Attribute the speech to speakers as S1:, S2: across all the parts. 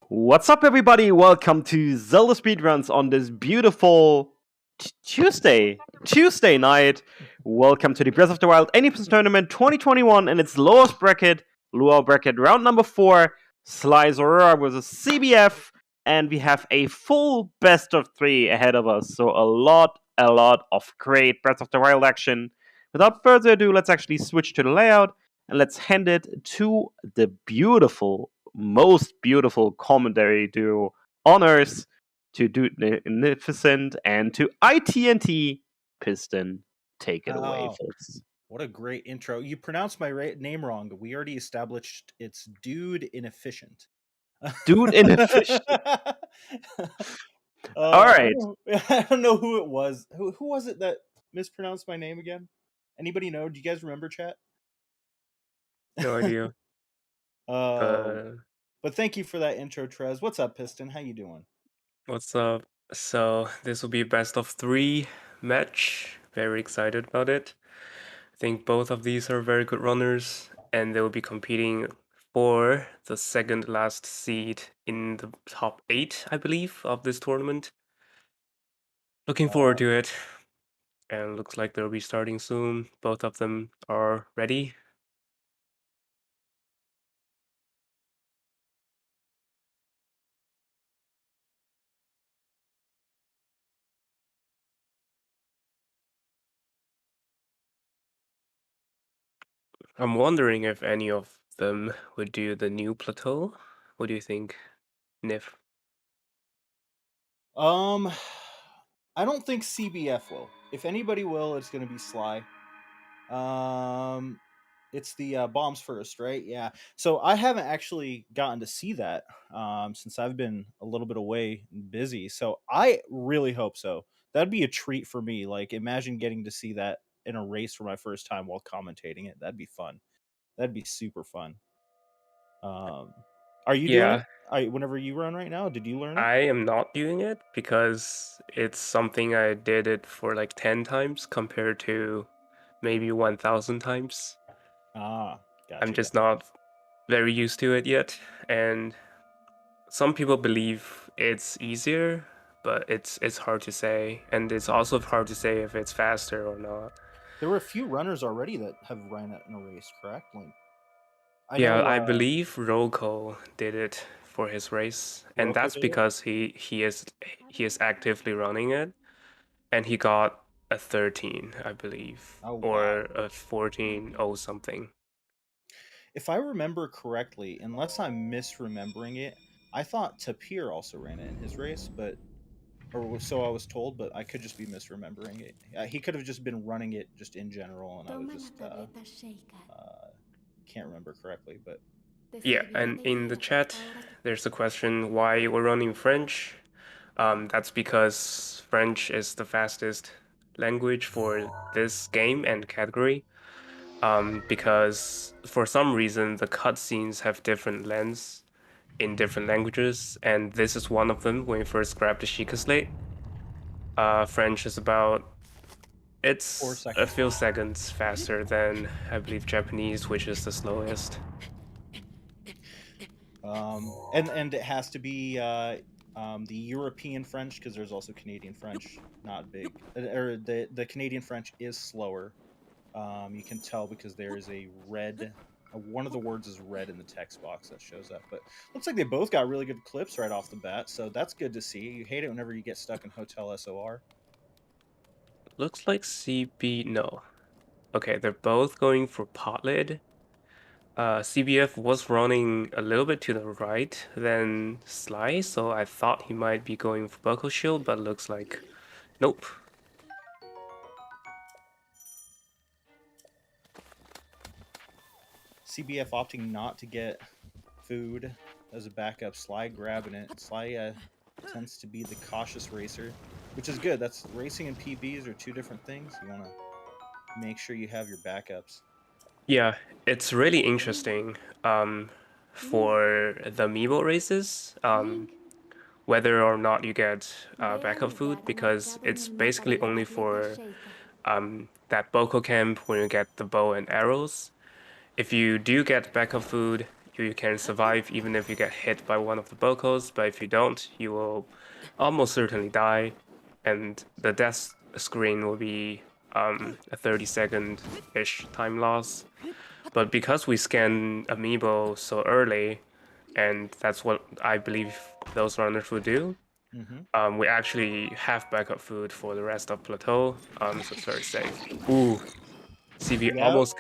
S1: What's up, everybody? Welcome to Zelda Speedruns on this beautiful Tuesday night. Welcome to the Breath of the Wild Anyplace Tournament 2021 and its lowest bracket, lower bracket round number 4, SlyZorua versus CBF, and we have a full best of 3 ahead of us. So a lot of great Breath of the Wild action. Without further ado, let's actually switch to the layout and let's hand it to the most beautiful commentary duo on Earth, to Dude Magnificent and to ITNT Piston. Take it away,
S2: Oh,
S1: folks.
S2: what a great intro. You pronounced my name wrong. We already established it's Dude Inefficient.
S1: Dude Inefficient. All
S2: I
S1: right.
S2: don't know who it was. Who was it that mispronounced my name again? Anybody know? Do you guys remember, chat?
S3: No idea.
S2: But thank you for that intro, Trez. What's up, Piston? How you doing?
S3: What's up? So this will be a best of 3 match. Very excited about it. I think both of these are very good runners, and they will be competing for the second last seed in the top 8, I believe, of this tournament. Looking forward to it. And looks like they'll be starting soon. Both of them are ready. I'm wondering if any of them would do the new plateau. What do you think, Nif?
S2: I don't think CBF will. If anybody will, it's going to be Sly. It's the bombs first, right? Yeah. So I haven't actually gotten to see that since I've been a little bit away and busy. So I really hope so. That'd be a treat for me. Like, imagine getting to see that in a race for my first time while commentating it. That'd be fun. That'd be super fun. Are you doing it? Whenever you run right now, did you learn it?
S3: I am not doing it because it's something I did it for like 10 times compared to maybe 1,000 times.
S2: Gotcha.
S3: I'm just not very used to it yet. And some people believe it's easier, but it's hard to say. And it's also hard to say if it's faster or not.
S2: There were a few runners already that have run it in a race, correct? Like,
S3: I believe Roko did it for his race, and that's because he is actively running it, and he got a 13, I believe, or a 14 oh something.
S2: If I remember correctly, unless I'm misremembering it, I thought Tapir also ran it in his race, or so I was told, but I could just be misremembering it. He could have just been running it just in general, and I was just can't remember correctly. But
S3: yeah, and in the chat, there's a question why we're running French. That's because French is the fastest language for this game and category. Because for some reason the cutscenes have different lengths in different languages, and this is one of them when you first grab the Sheikah Slate. French is about, it's a few seconds faster than, I believe, Japanese, which is the slowest.
S2: And it has to be the European French, because there's also Canadian French, not big. Or the Canadian French is slower. You can tell because there is a red. One of the words is red in the text box that shows up. But looks like they both got really good clips right off the bat, so that's good to see. You hate it whenever you get stuck in Hotel SOR.
S3: Looks like CB, no. Okay, they're both going for pot lid. CBF was running a little bit to the right than Sly, so I thought he might be going for Buckle Shield, but looks like nope.
S2: CBF opting not to get food as a backup. Sly grabbing it. Sly tends to be the cautious racer, which is good. That's racing and PBs are two different things. You want to make sure you have your backups.
S3: Yeah, it's really interesting for the Amiibo races, whether or not you get backup food, because it's basically only for that Boko camp when you get the bow and arrows. If you do get backup food, you can survive even if you get hit by one of the Bokos, but if you don't, you will almost certainly die, and the death screen will be a 30-second-ish time loss. But because we scan amiibo so early, and that's what I believe those runners would do, we actually have backup food for the rest of plateau, so it's very safe. Ooh, CB
S2: Yeah.
S3: almost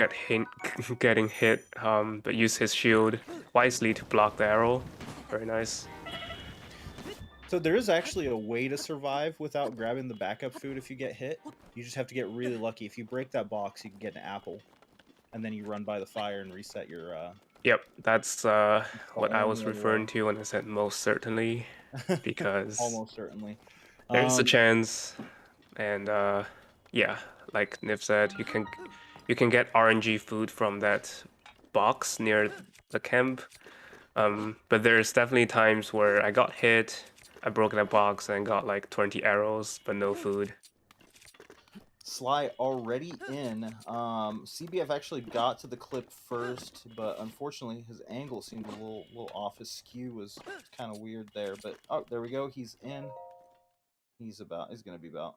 S3: getting hit, but used his shield wisely to block the arrow. Very nice.
S2: So there is actually a way to survive without grabbing the backup food if you get hit. You just have to get really lucky. If you break that box, you can get an apple, and then you run by the fire and reset your.
S3: Yep, that's
S2: the
S3: what I was
S2: only
S3: referring
S2: way.
S3: to when I said most certainly, because
S2: Almost certainly.
S3: there's a chance, and yeah, like Niv said, you can get RNG food from that box near the camp. But there's definitely times where I got hit, I broke that box and got like 20 arrows, but no food.
S2: Sly already in. CBF actually got to the clip first, but unfortunately his angle seemed a little off. His skew was kind of weird there. But oh, there we go. He's in. He's going to be about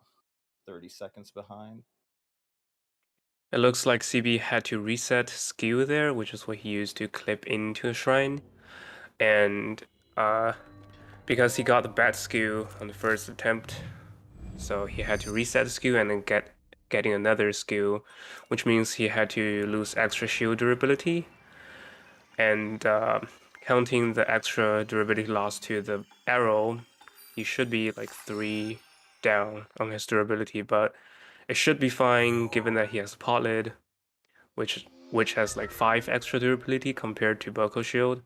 S2: 30 seconds behind.
S3: It looks like CB had to reset skew there, which is what he used to clip into a shrine. And because he got the bad skew on the first attempt, so he had to reset the skew and then getting another skew, which means he had to lose extra shield durability. And counting the extra durability loss to the arrow, he should be like 3 down on his durability, but it should be fine given that he has a pot lid, which has like 5 extra durability compared to Boko shield.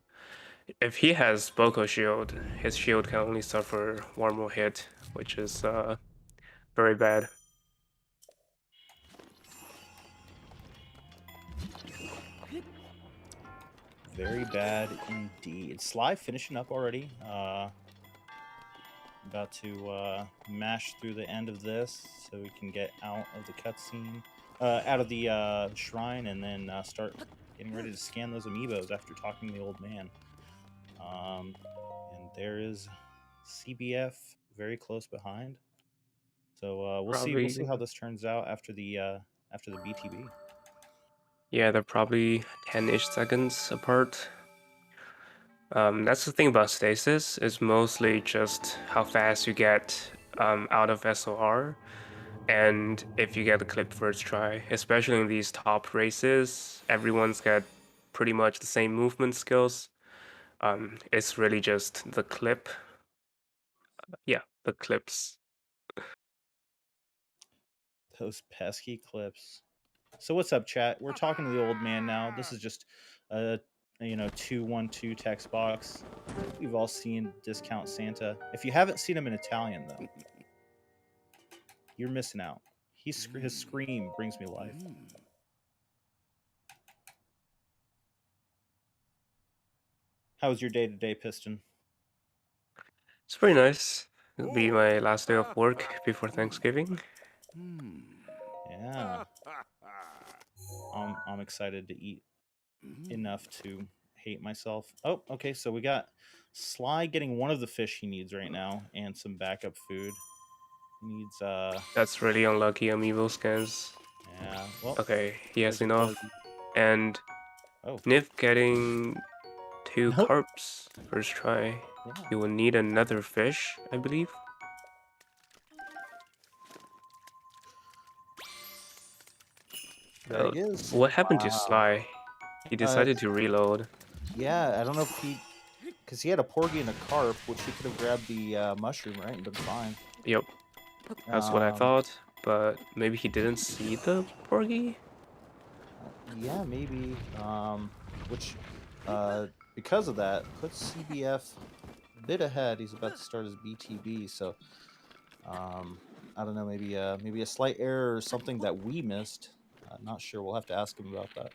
S3: If he has Boko shield, his shield can only suffer 1 more hit, which is very bad.
S2: Very bad indeed. Sly finishing up already. About to mash through the end of this so we can get out of the cutscene, out of the shrine, and then start getting ready to scan those amiibos after talking to the old man. And there is CBF very close behind. So we'll see how this turns out after the BTB.
S3: Yeah, they're probably 10-ish seconds apart. That's the thing about stasis, is mostly just how fast you get out of SOR, and if you get the clip first try. Especially in these top races, everyone's got pretty much the same movement skills. It's really just the clip. Yeah, the clips.
S2: Those pesky clips. So what's up, chat? We're talking to the old man now. This is just a 212 text box. We've all seen Discount Santa. If you haven't seen him in Italian though, you're missing out. His scream brings me life. How was your day today, Piston?
S3: It's pretty nice. It'll be my last day of work before Thanksgiving.
S2: Yeah. I'm excited to eat enough to hate myself. Oh, okay, so we got Sly getting one of the fish he needs right now and some backup food. He needs
S3: That's really unlucky amiibo scans.
S2: yeah. Well,
S3: Okay, he has
S2: there's a
S3: enough.
S2: porgy.
S3: And
S2: Oh.
S3: Niv getting 2
S2: Nope.
S3: carps first try.
S2: Yeah.
S3: You will need another fish, I believe.
S2: There he is.
S3: What happened to
S2: Wow.
S3: Sly? He decided to reload.
S2: Yeah, I don't know if because he had a porgy and a carp, which he could have grabbed the mushroom, right, and been fine.
S3: Yep, that's what I thought. But maybe he didn't see the porgy?
S2: Yeah, maybe. Which, because of that, puts CBF a bit ahead. He's about to start his BTB, so I don't know. Maybe a slight error or something that we missed. Not sure. We'll have to ask him about that.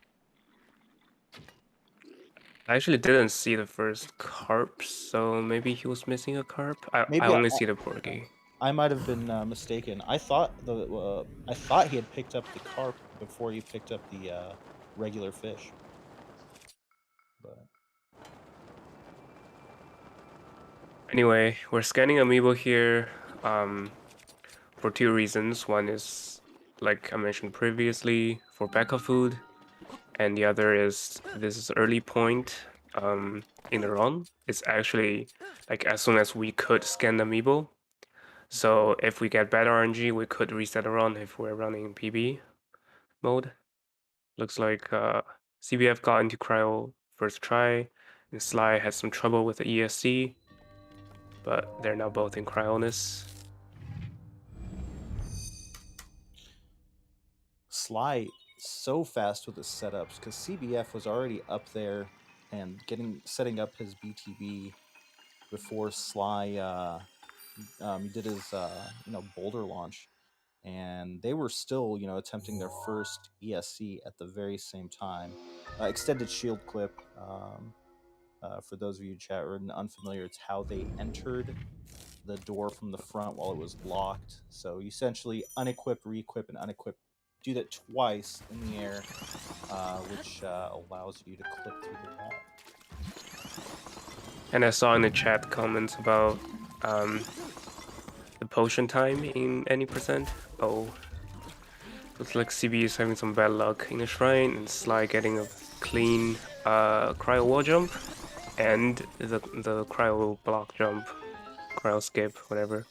S3: I actually didn't see the first carp, so maybe he was missing a carp. I
S2: Maybe
S3: only see the porgy.
S2: I might have been mistaken. I thought he had picked up the carp before he picked up the regular fish. But
S3: Anyway, we're scanning amiibo here for two reasons. One is, like I mentioned previously, for backup food, and the other is this is early point in the run. It's actually like as soon as we could scan the amiibo. So if we get bad RNG, we could reset the run if we're running PB mode. Looks like CBF got into cryo first try, and Sly had some trouble with the ESC, but they're now both in cryonis.
S2: Sly so fast with his setups because CBF was already up there and setting up his BTB before Sly did his boulder launch, and they were still attempting their first ESC at the very same time. Extended shield clip. For those of you in chat or unfamiliar, it's how they entered the door from the front while it was locked. So you essentially unequip, re-equip, and unequip. Do that twice in the air, which allows you to clip through the wall.
S3: And I saw in the chat comments about the potion time in any percent. Oh, looks like CB is having some bad luck in the shrine, and Sly getting a clean cryo wall jump, and the cryo block jump, cryo skip, whatever,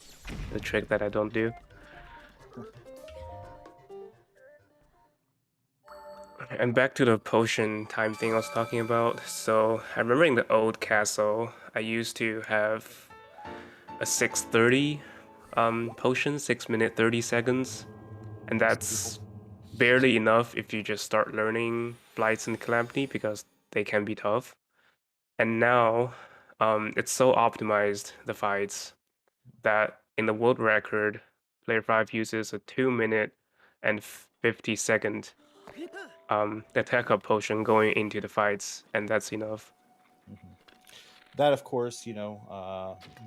S3: the trick that I don't do. And back to the potion time thing I was talking about. So I remember in the old castle, I used to have a 6:30 potion, 6 minute 30 seconds, and that's barely enough if you just start learning Blights and Calamity because they can be tough. And now it's so optimized, the fights, that in the world record, player 5 uses a 2 minute and 50-second attack up potion going into the fights, and that's enough.
S2: That, of course,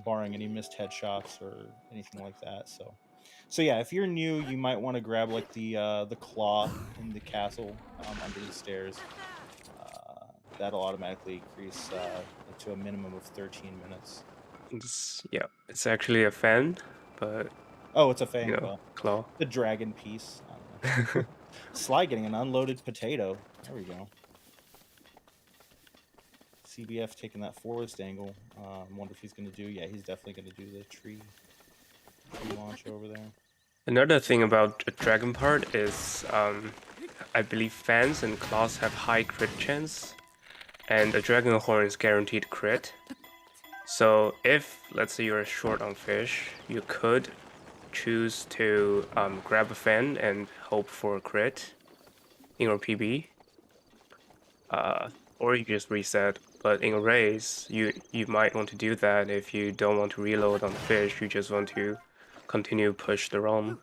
S2: barring any missed headshots or anything like that. So yeah, if you're new, you might want to grab like the claw in the castle under the stairs. That'll automatically increase to a minimum of 13 minutes.
S3: It's actually a fan, but
S2: oh, it's a fang. Well,
S3: claw.
S2: The dragon piece. Sly getting an unloaded potato. There we go. CBF taking that forest angle. I wonder if he's going to do... Yeah, he's definitely going to do the tree launch over there.
S3: Another thing about a dragon part is I believe fans and claws have high crit chance, and a dragon horn is guaranteed crit. So if, let's say, you're short on fish, you could choose to grab a fan and hope for a crit in your PB, or you just reset. But in a race, you might want to do that if you don't want to reload on the fish. You just want to continue push the ROM.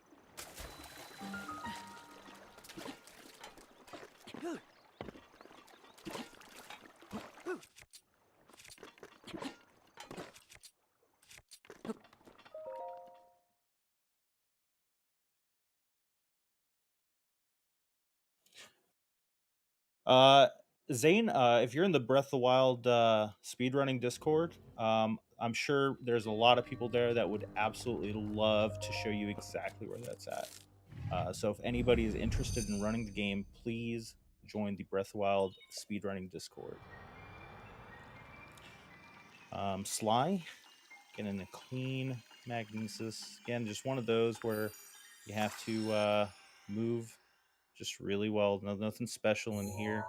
S2: Zane, if you're in the Breath of the Wild speedrunning Discord, I'm sure there's a lot of people there that would absolutely love to show you exactly where that's at. So if anybody is interested in running the game, please join the Breath of the Wild speedrunning Discord. Sly, getting a clean magnesis. Again, just one of those where you have to move just really well. Nothing special in here.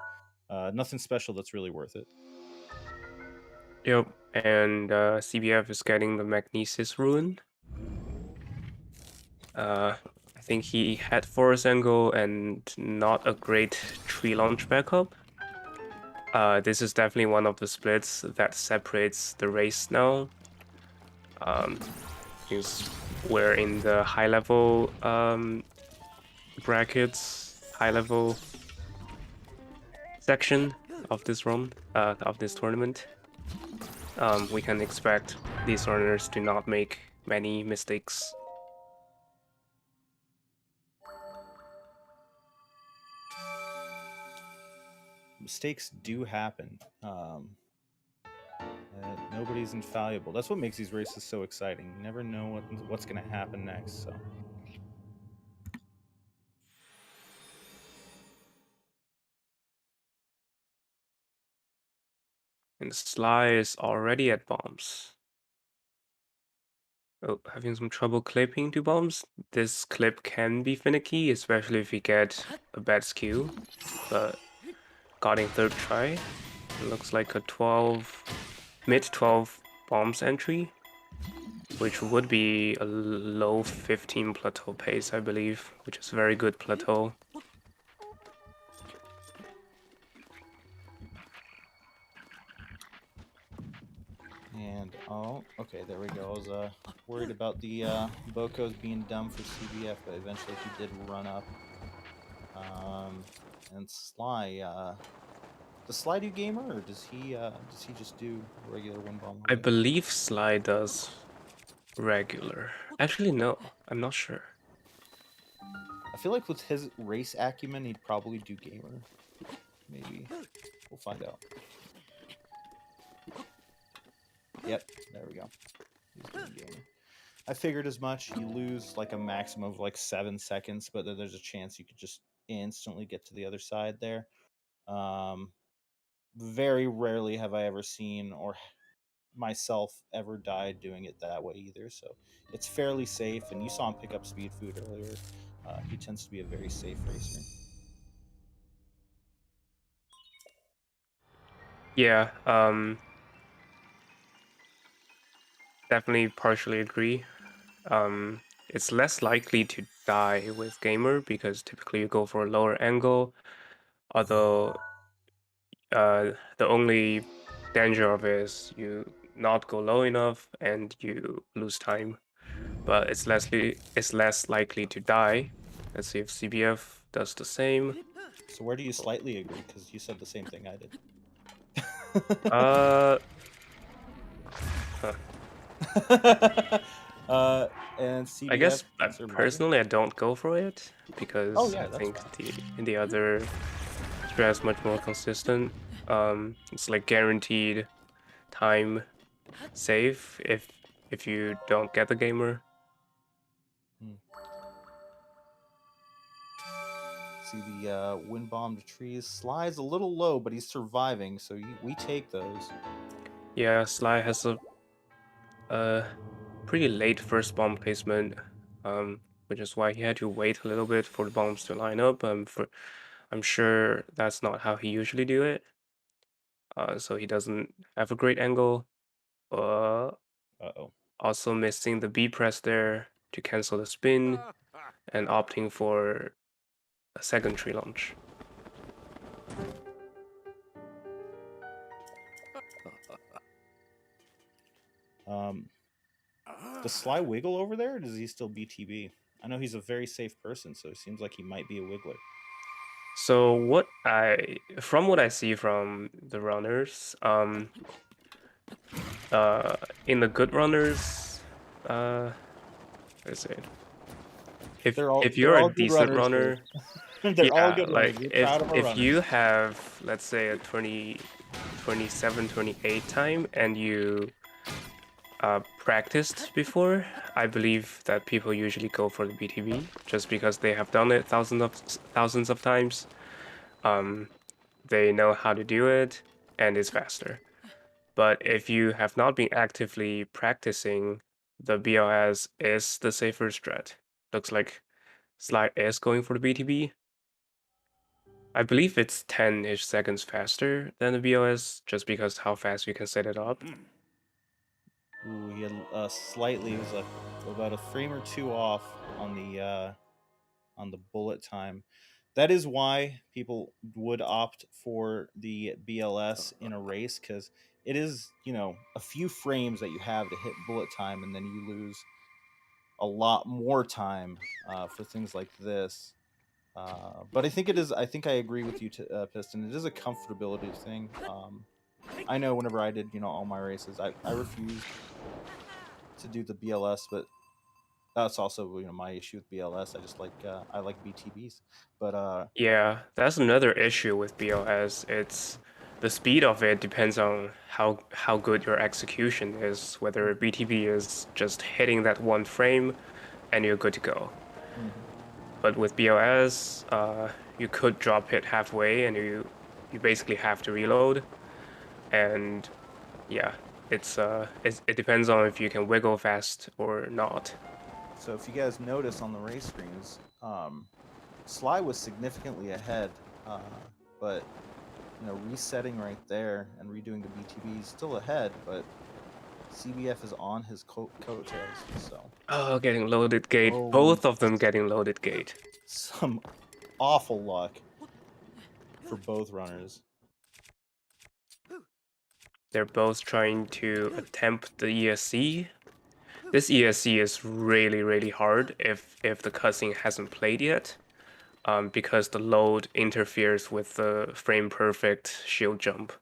S2: Nothing special that's really worth it.
S3: Yep, and CBF is getting the Magnesis Ruin. I think he had forest angle and not a great tree launch backup. This is definitely one of the splits that separates the race now. Because we're in the high level brackets, high level section of this run, of this tournament. We can expect these runners to not make many mistakes
S2: mistakes do happen. Nobody's infallible. That's what makes these races so exciting. You never know what's going to happen next. So.
S3: And Sly is already at bombs. Oh, having some trouble clipping to bombs. This clip can be finicky, especially if you get a bad skew. But got in third try. It looks like a mid-12 bombs entry, which would be a low 15 plateau pace, I believe, which is a very good plateau.
S2: And oh, okay, there we go. I was worried about the Bocos being dumb for CBF, but eventually he did run up. And Sly, does Sly do gamer, or does he just do regular one bomb?
S3: I believe Sly does regular. Actually, no, I'm not sure.
S2: I feel like with his race acumen, he'd probably do gamer. Maybe we'll find out. Yep, there we go. He's doing gamer. I figured as much. You lose like a maximum of like 7 seconds, but then there's a chance you could just instantly get to the other side there. Very rarely have I ever seen or myself ever died doing it that way either. So it's fairly safe. And you saw him pick up speed food earlier. He tends to be a very safe racer.
S3: Yeah, definitely partially agree. It's less likely to die with gamer because typically you go for a lower angle, although the only danger of it is you not go low enough and you lose time. But it's less likely to die. Let's see if CBF does the same.
S2: So where do you slightly agree? Because you said the same thing I did. And CBF.
S3: I guess personally I don't go for it because
S2: yeah,
S3: I think
S2: fine.
S3: the other strat is much more consistent. It's like guaranteed time save if you don't get the gamer.
S2: See the wind bombed trees. Sly's a little low, but he's surviving, so we take those.
S3: Yeah, Sly has a pretty late first bomb placement, which is why he had to wait a little bit for the bombs to line up. I'm sure that's not how he usually do it. So he doesn't have a great angle. Also missing the B press there to cancel the spin and opting for a second tree launch.
S2: Does Sly wiggle over there, or does he still BTB? I know he's a very safe person, so it seems like he might be a wiggler.
S3: So from what I see from the runners, in the good runners, let's say, if you're a decent runner,
S2: they're all good runners.
S3: like
S2: We're proud of our
S3: if
S2: runners.
S3: you have, let's say, a 27, 28 time and you practiced before, I believe that people usually go for the BTB just because they have done it thousands of times. They know how to do it and it's faster. But if you have not been actively practicing, the BLS is the safer strat. Looks like Sly is going for the BTB. I believe it's 10-ish seconds faster than the BLS just because how fast you can set it up.
S2: Ooh, he had slightly, it was about a frame or two off on the bullet time. That is why people would opt for the BLS in a race, because it is, a few frames that you have to hit bullet time, and then you lose a lot more time for things like this. But I think it is. I think I agree with you, Piston. It is a comfortability thing. I know whenever I did, all my races, I refused to do the BLS, but That's also my issue with BLS. I like BTBs, but
S3: Yeah, that's another issue with BLS. It's the speed of it depends on how good your execution is, whether BTB is just hitting that one frame and you're good to go. But with BLS, you could drop it halfway and you basically have to reload. And yeah, it depends on if you can wiggle fast or not.
S2: So if you guys notice on the race screens, Sly was significantly ahead, but resetting right there and redoing the BTB is still ahead, but CBF is on his coattails. So
S3: Oh, getting loaded gate.
S2: Holy
S3: Both of them getting loaded gate.
S2: some awful luck for both runners.
S3: They're both trying to attempt the ESC. This ESC is really, really hard if the cutscene hasn't played yet, because the load interferes with the frame perfect shield jump.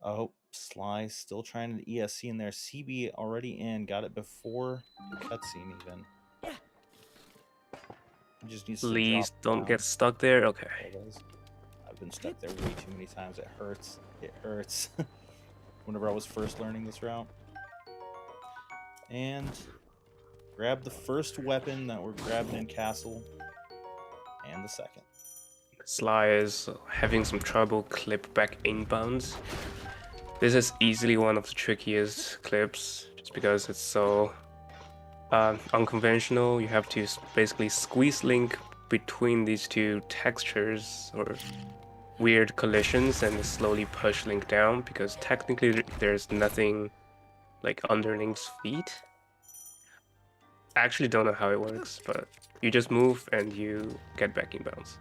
S2: Oh, Sly still trying to ESC in there. CB already in, got it before the cutscene even. He just needs to
S3: Please
S2: drop
S3: don't
S2: down.
S3: get stuck there. Okay.
S2: There it is. I've been stuck there way too many times. It hurts. It hurts. Whenever I was first learning this route. And grab the first weapon that we're grabbing in Castle. And the second.
S3: Sly is having some trouble clip back inbounds. This is easily one of the trickiest clips, just because it's so unconventional. You have to basically squeeze link between these two textures or weird collisions and slowly push link down, because technically there's nothing like under link's feet. I actually don't know how it works, but you just move and you get back inbounds.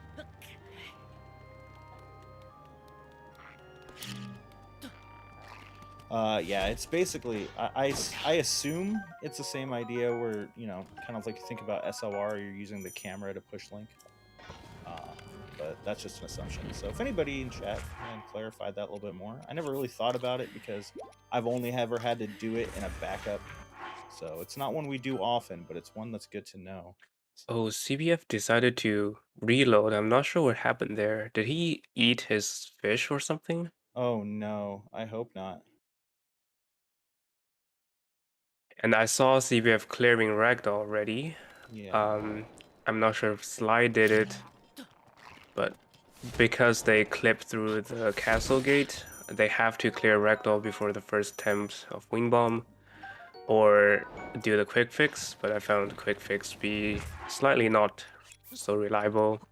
S2: Yeah, it's basically, I assume it's the same idea where, kind of like you think about SLR, you're using the camera to push link. But that's just an assumption. So if anybody in chat can clarify that a little bit more. I never really thought about it because I've only ever had to do it in a backup. So it's not one we do often, but it's one that's good to know.
S3: Oh, CBF decided to reload. I'm not sure what happened there. Did he eat his fish or something?
S2: Oh no, I hope not.
S3: And I saw CBF clearing Ragdoll already.
S2: Yeah.
S3: I'm not sure if Sly did it, but because they clip through the castle gate, they have to clear Ragdoll before the first attempt of Wing Bomb, or do the quick fix. But I found quick fix be slightly not so reliable.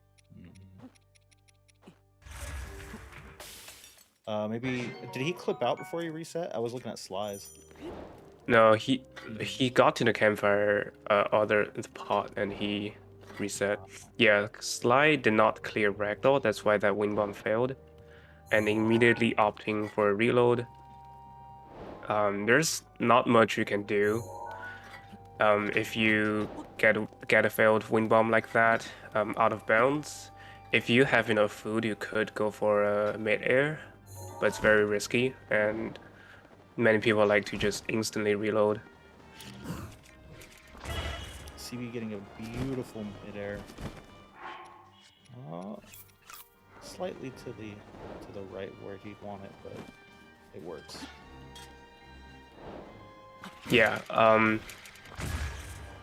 S2: Maybe did he clip out before he reset? I was looking at Sly's.
S3: No, he got to the campfire or the pot and he reset. Yeah, Sly did not clear Ragdoll, that's why that Wing Bomb failed. And immediately opting for a reload. There's not much you can do. If you get a failed Wing Bomb like that, out of bounds, if you have enough food, you could go for a mid-air, but it's very risky, and many people like to just instantly reload.
S2: CB getting a beautiful midair. Slightly to the right where he'd want it, but it works.
S3: Yeah,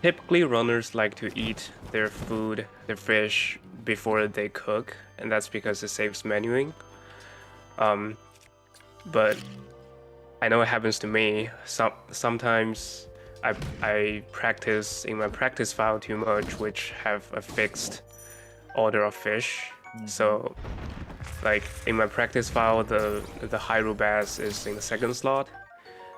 S3: typically runners like to eat their food, their fish, before they cook, and that's because it saves menuing. But I know it happens to me. Sometimes I practice in my practice file too much, which have a fixed order of fish. So, like in my practice file, the Hyrule bass is in the second slot.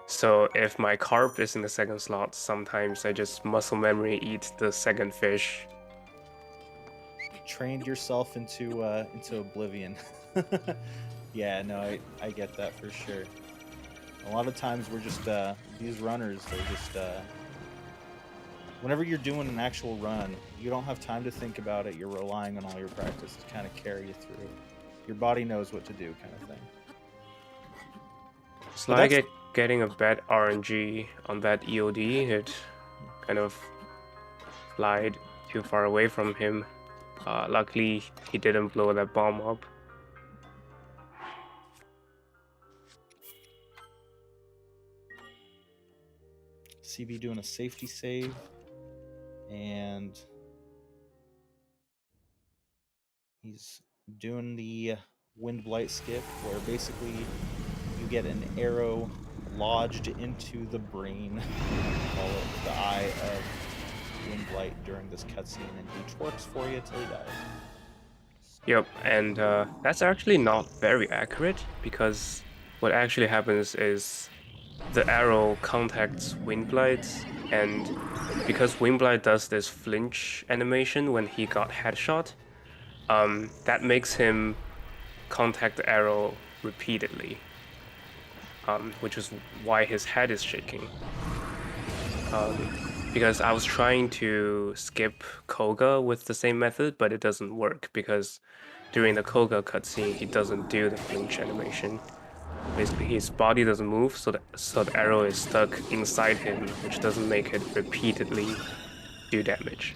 S3: So if my carp is in the second slot, sometimes I just muscle memory eat the second fish.
S2: Trained yourself into oblivion. Yeah, no, I get that for sure. A lot of times we're just these runners, they're just whenever you're doing an actual run, you don't have time to think about it. You're relying on all your practice to kind of carry you through. Your body knows what to do, kind of thing.
S3: Sly getting a bad RNG on that EOD. It kind of slid too far away from him. Luckily, he didn't blow that bomb up.
S2: CB doing a safety save, and he's doing the wind blight skip, where basically you get an arrow lodged into the brain, call it the eye of wind blight during this cutscene, and he twerks for you till he dies.
S3: Yep, and that's actually not very accurate, because what actually happens is the arrow contacts Windblight, and because Windblight does this flinch animation when he got headshot, that makes him contact the arrow repeatedly, which is why his head is shaking. Because I was trying to skip Koga with the same method, but it doesn't work, because during the Koga cutscene, he doesn't do the flinch animation. Basically, his body doesn't move, so the arrow is stuck inside him, which doesn't make it repeatedly do damage.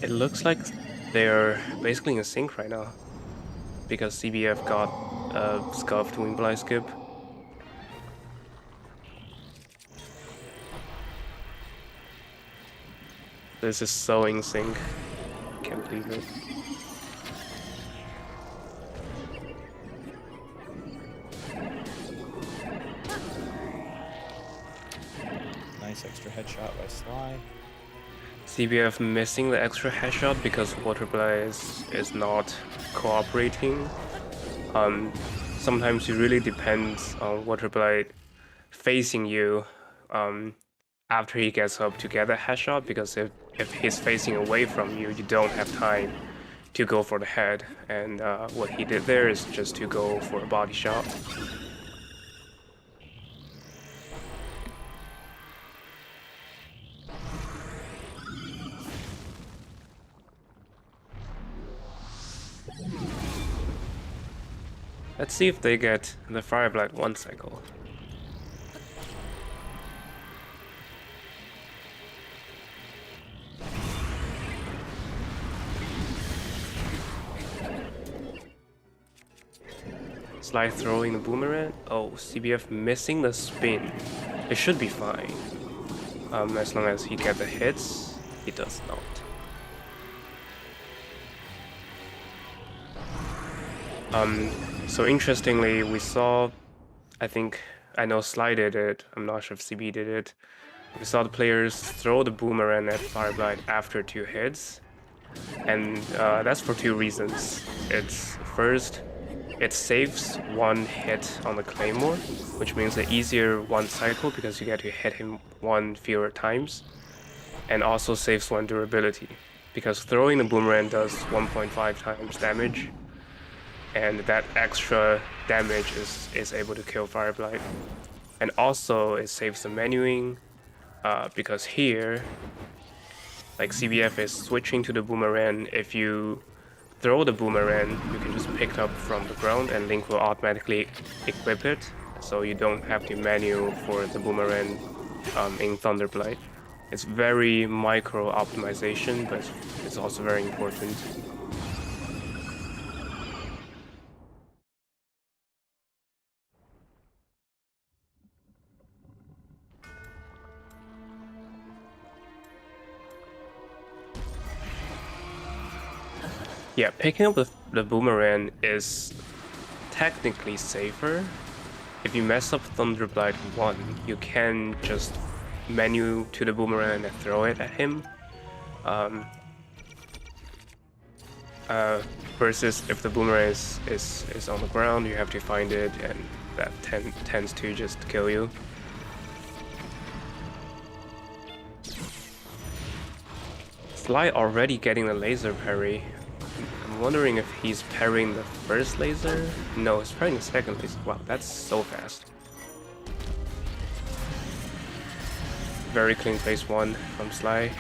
S3: It looks like they're basically in sync right now, because CBF got a scuffed Windblight skip. This is so in sync. Can't believe it.
S2: Nice extra headshot by Sly.
S3: CBF missing the extra headshot because Waterblade is not cooperating. Sometimes it really depends on Waterblade facing you after he gets up to get a headshot, because if he's facing away from you, you don't have time to go for the head, and what he did there is just to go for a body shot. Let's see if they get the Fireblight 1 cycle. Sly throwing the boomerang. Oh, CBF missing the spin. It should be fine. As long as he gets the hits, he does not. So interestingly, we saw, I know Sly did it, I'm not sure if CB did it. We saw the players throw the boomerang at Fireblight after 2 hits. And that's for 2 reasons. It's first, it saves 1 hit on the Claymore, which means an easier 1 cycle because you get to hit him 1 fewer times. And also saves 1 durability, because throwing the boomerang does 1.5 times damage. And that extra damage is able to kill Fireblight. And also it saves the menuing, because here, like CBF is switching to the boomerang. If you throw the boomerang, you can just pick it up from the ground and Link will automatically equip it, so you don't have to menu for the boomerang in Thunderblight. It's very micro optimization, but it's also very important. Yeah, picking up the boomerang is technically safer. If you mess up Thunderblight 1, you can just menu to the boomerang and throw it at him. Versus if the boomerang is on the ground, you have to find it, and that tends to just kill you. Sly already getting the laser parry. I'm wondering if he's parrying the first laser? No, he's parrying the second laser. Wow, that's so fast. Very clean phase 1 from Sly.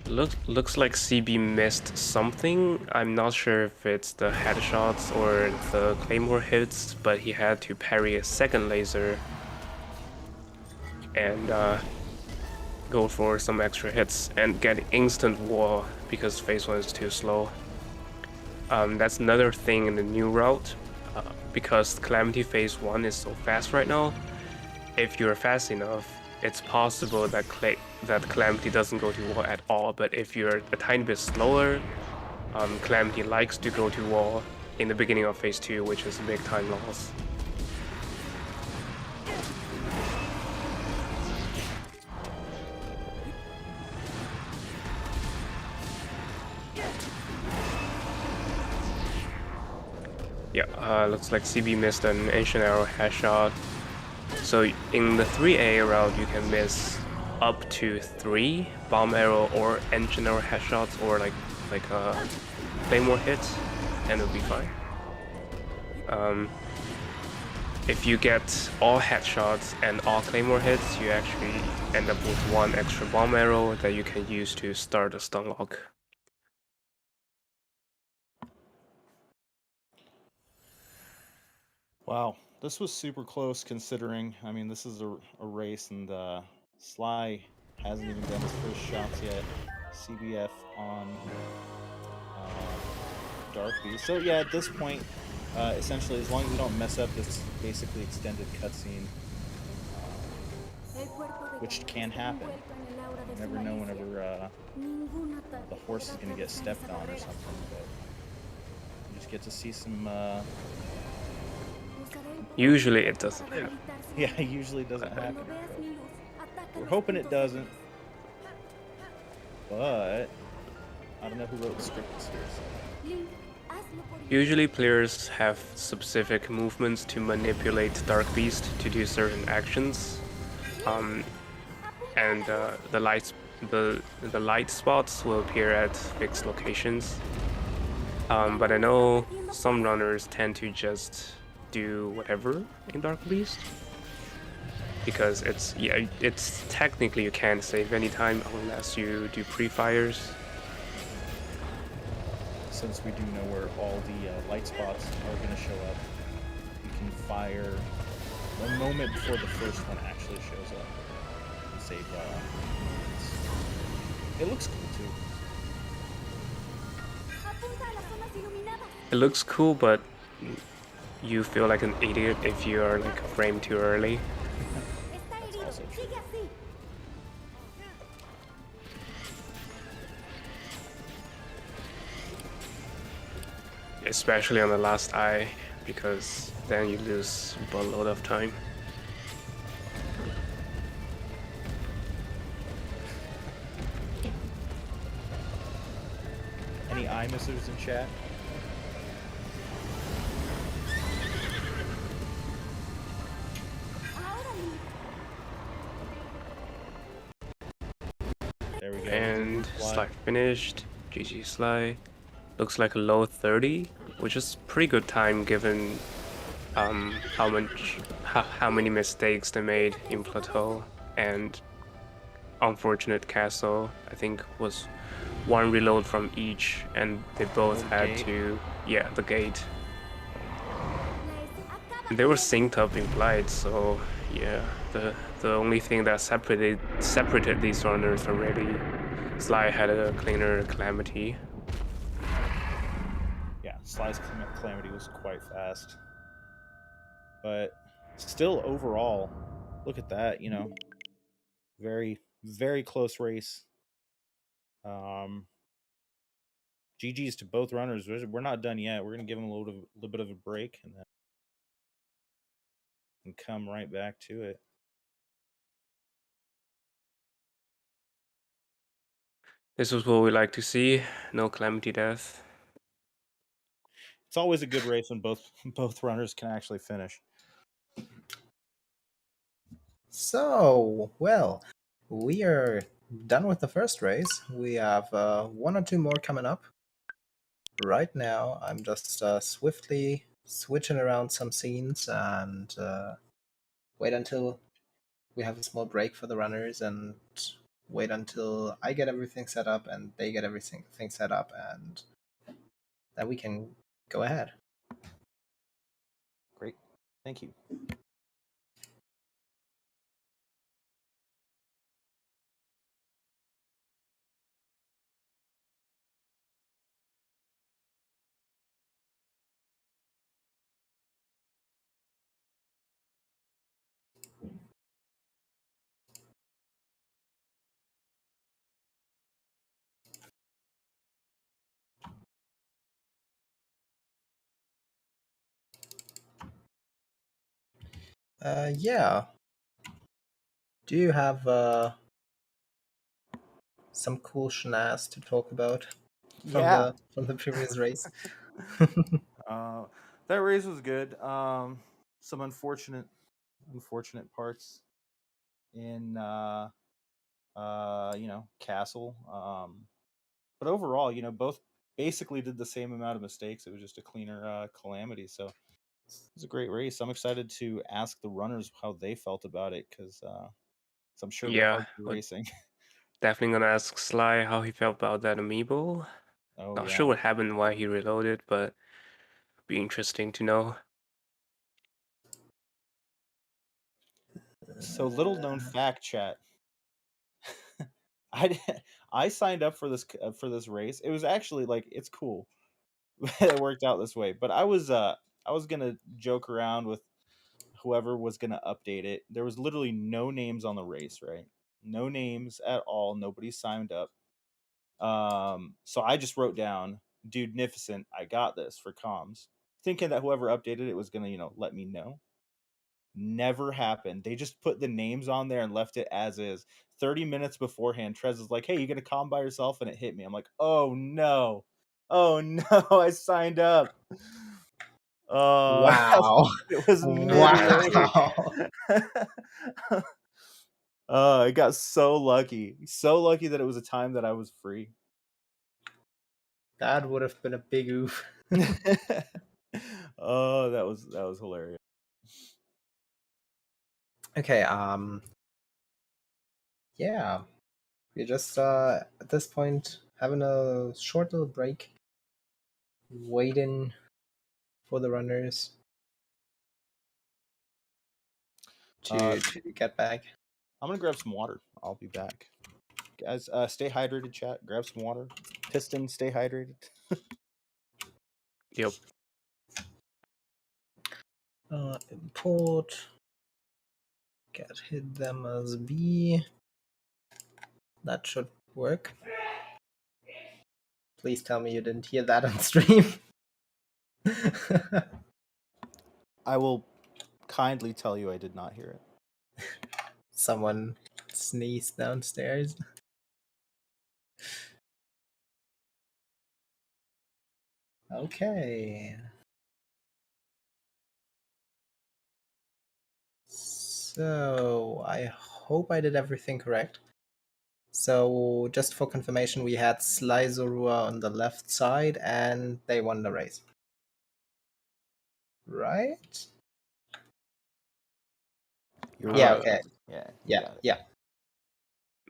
S3: Looks like CB missed something. I'm not sure if it's the headshots or the claymore hits, but he had to parry a second laser and go for some extra hits and get instant wall because phase 1 is too slow. That's another thing in the new route, because Calamity phase 1 is so fast right now. If you're fast enough, it's possible that Calamity doesn't go to wall at all, but if you're a tiny bit slower, Calamity likes to go to wall in the beginning of phase 2, which is a big time loss. Yeah, looks like CB missed an Ancient Arrow headshot. So in the 3A route, you can miss up to 3 Bomb Arrow or Ancient Arrow headshots or like a Claymore hit, and it'll be fine. If you get all headshots and all Claymore hits, you actually end up with 1 extra Bomb Arrow that you can use to start a stun lock.
S2: Wow, this was super close considering, I mean, this is a race and Sly hasn't even done his first shots yet. CBF on Dark Beast. So yeah, at this point, essentially, as long as we don't mess up this basically extended cutscene, which can happen. You never know whenever the horse is going to get stepped on or something, but you just get to see some...
S3: Usually it doesn't happen.
S2: Yeah, it usually doesn't happen. We're hoping it doesn't. But I don't know who wrote the script this year.
S3: Usually players have specific movements to manipulate Dark Beast to do certain actions. And the light spots will appear at fixed locations. But I know some runners tend to just do whatever in Dark Beast, because it's technically you can't save any time unless you do pre-fires.
S2: Since we do know where all the light spots are going to show up, you can fire the moment before the first one actually shows up and save. It looks cool too.
S3: It looks cool, but you feel like an idiot if you are like a frame too early.
S2: That's also true.
S3: Especially on the last eye, because then you lose a boatload of time.
S2: Any eye missers in chat? There we go.
S3: And Sly finished. GG Sly. Looks like a low 30, which is pretty good time given how many mistakes they made in Plateau, and unfortunate Castle. I think was 1 reload from each, and they both had to, yeah, the gate. They were synced up in Blight, so yeah, the only thing that separated these runners already. Sly had a cleaner Calamity.
S2: Yeah, Sly's Calamity was quite fast. But still, overall, look at that, you know. Very, very close race. GG's to both runners. We're not done yet. We're going to give them a little bit of a break and then come right back to it.
S3: This is what we like to see. No Calamity death.
S2: It's always a good race when both runners can actually finish.
S4: So, well, we are done with the first race. We have 1 or 2 more coming up. Right now, I'm just swiftly switching around some scenes and wait until we have a small break for the runners, and wait until I get everything set up and they get everything set up, and then we can go ahead.
S2: Great. Thank you.
S4: Yeah. Do you have some cool shenanigans to talk about from the previous race?
S2: That race was good. Some unfortunate parts in Castle. But overall, both basically did the same amount of mistakes. It was just a cleaner calamity. So it was a great race. I'm excited to ask the runners how they felt about it, because I'm sure they're
S3: Yeah,
S2: hard for
S3: but
S2: racing.
S3: definitely gonna ask Sly how he felt about that amiibo.
S2: Oh
S3: Not
S2: yeah.
S3: sure what happened, why he reloaded, but be interesting to know.
S2: So little known fact, chat. I I signed up for this race. It was actually it's cool. It worked out this way, but I was gonna joke around with whoever was gonna update it. There was literally no names on the race, right? No names at all. Nobody signed up. So I just wrote down, "Dude-nificent, I got this" for comms, thinking that whoever updated it was gonna let me know. Never happened. They just put the names on there and left it as is. 30 minutes beforehand, Trez is like, "Hey, you gonna calm by yourself?" And it hit me. I'm like, "Oh no. Oh no, I signed up."
S4: Wow.
S2: It was mid-race.
S4: Wow.
S2: I got so lucky. So lucky that it was a time that I was free.
S4: That would have been a big oof.
S2: Oh, that was hilarious.
S4: Okay, yeah. We're just at this point having a short little break, waiting for the runners to get back.
S2: I'm gonna grab some water. I'll be back. Guys, stay hydrated, chat. Grab some water. Piston, stay hydrated.
S3: Yep.
S4: Import. Get hit them as B. That should work. Please tell me you didn't hear that on stream.
S2: I will kindly tell you I did not hear it.
S4: Someone sneezed downstairs. Okay. So I hope I did everything correct. So just for confirmation, we had SlyZorua on the left side, and they won the race. Right?
S2: You're
S4: Yeah.
S2: right.
S4: Okay.
S2: Yeah.
S4: Yeah.
S2: Got it.
S4: Yeah.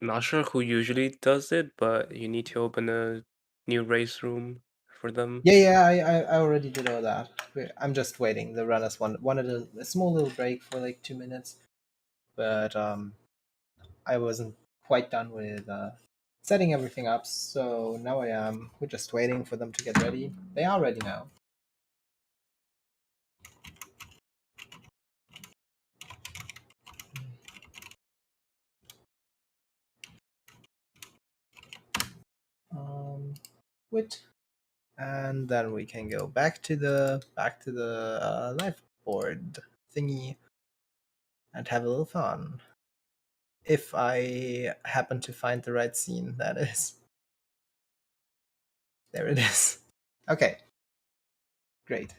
S3: Not sure who usually does it, but you need to open a new race room for them.
S4: Yeah. I already did all that. I'm just waiting. The runners wanted a small little break for like 2 minutes, but I wasn't quite done with setting everything up. So now I am. We're just waiting for them to get ready. They are ready now. Wait, and then we can go back to the live board thingy and have a little fun. If I happen to find the right scene, that is. There it is. Okay. Great.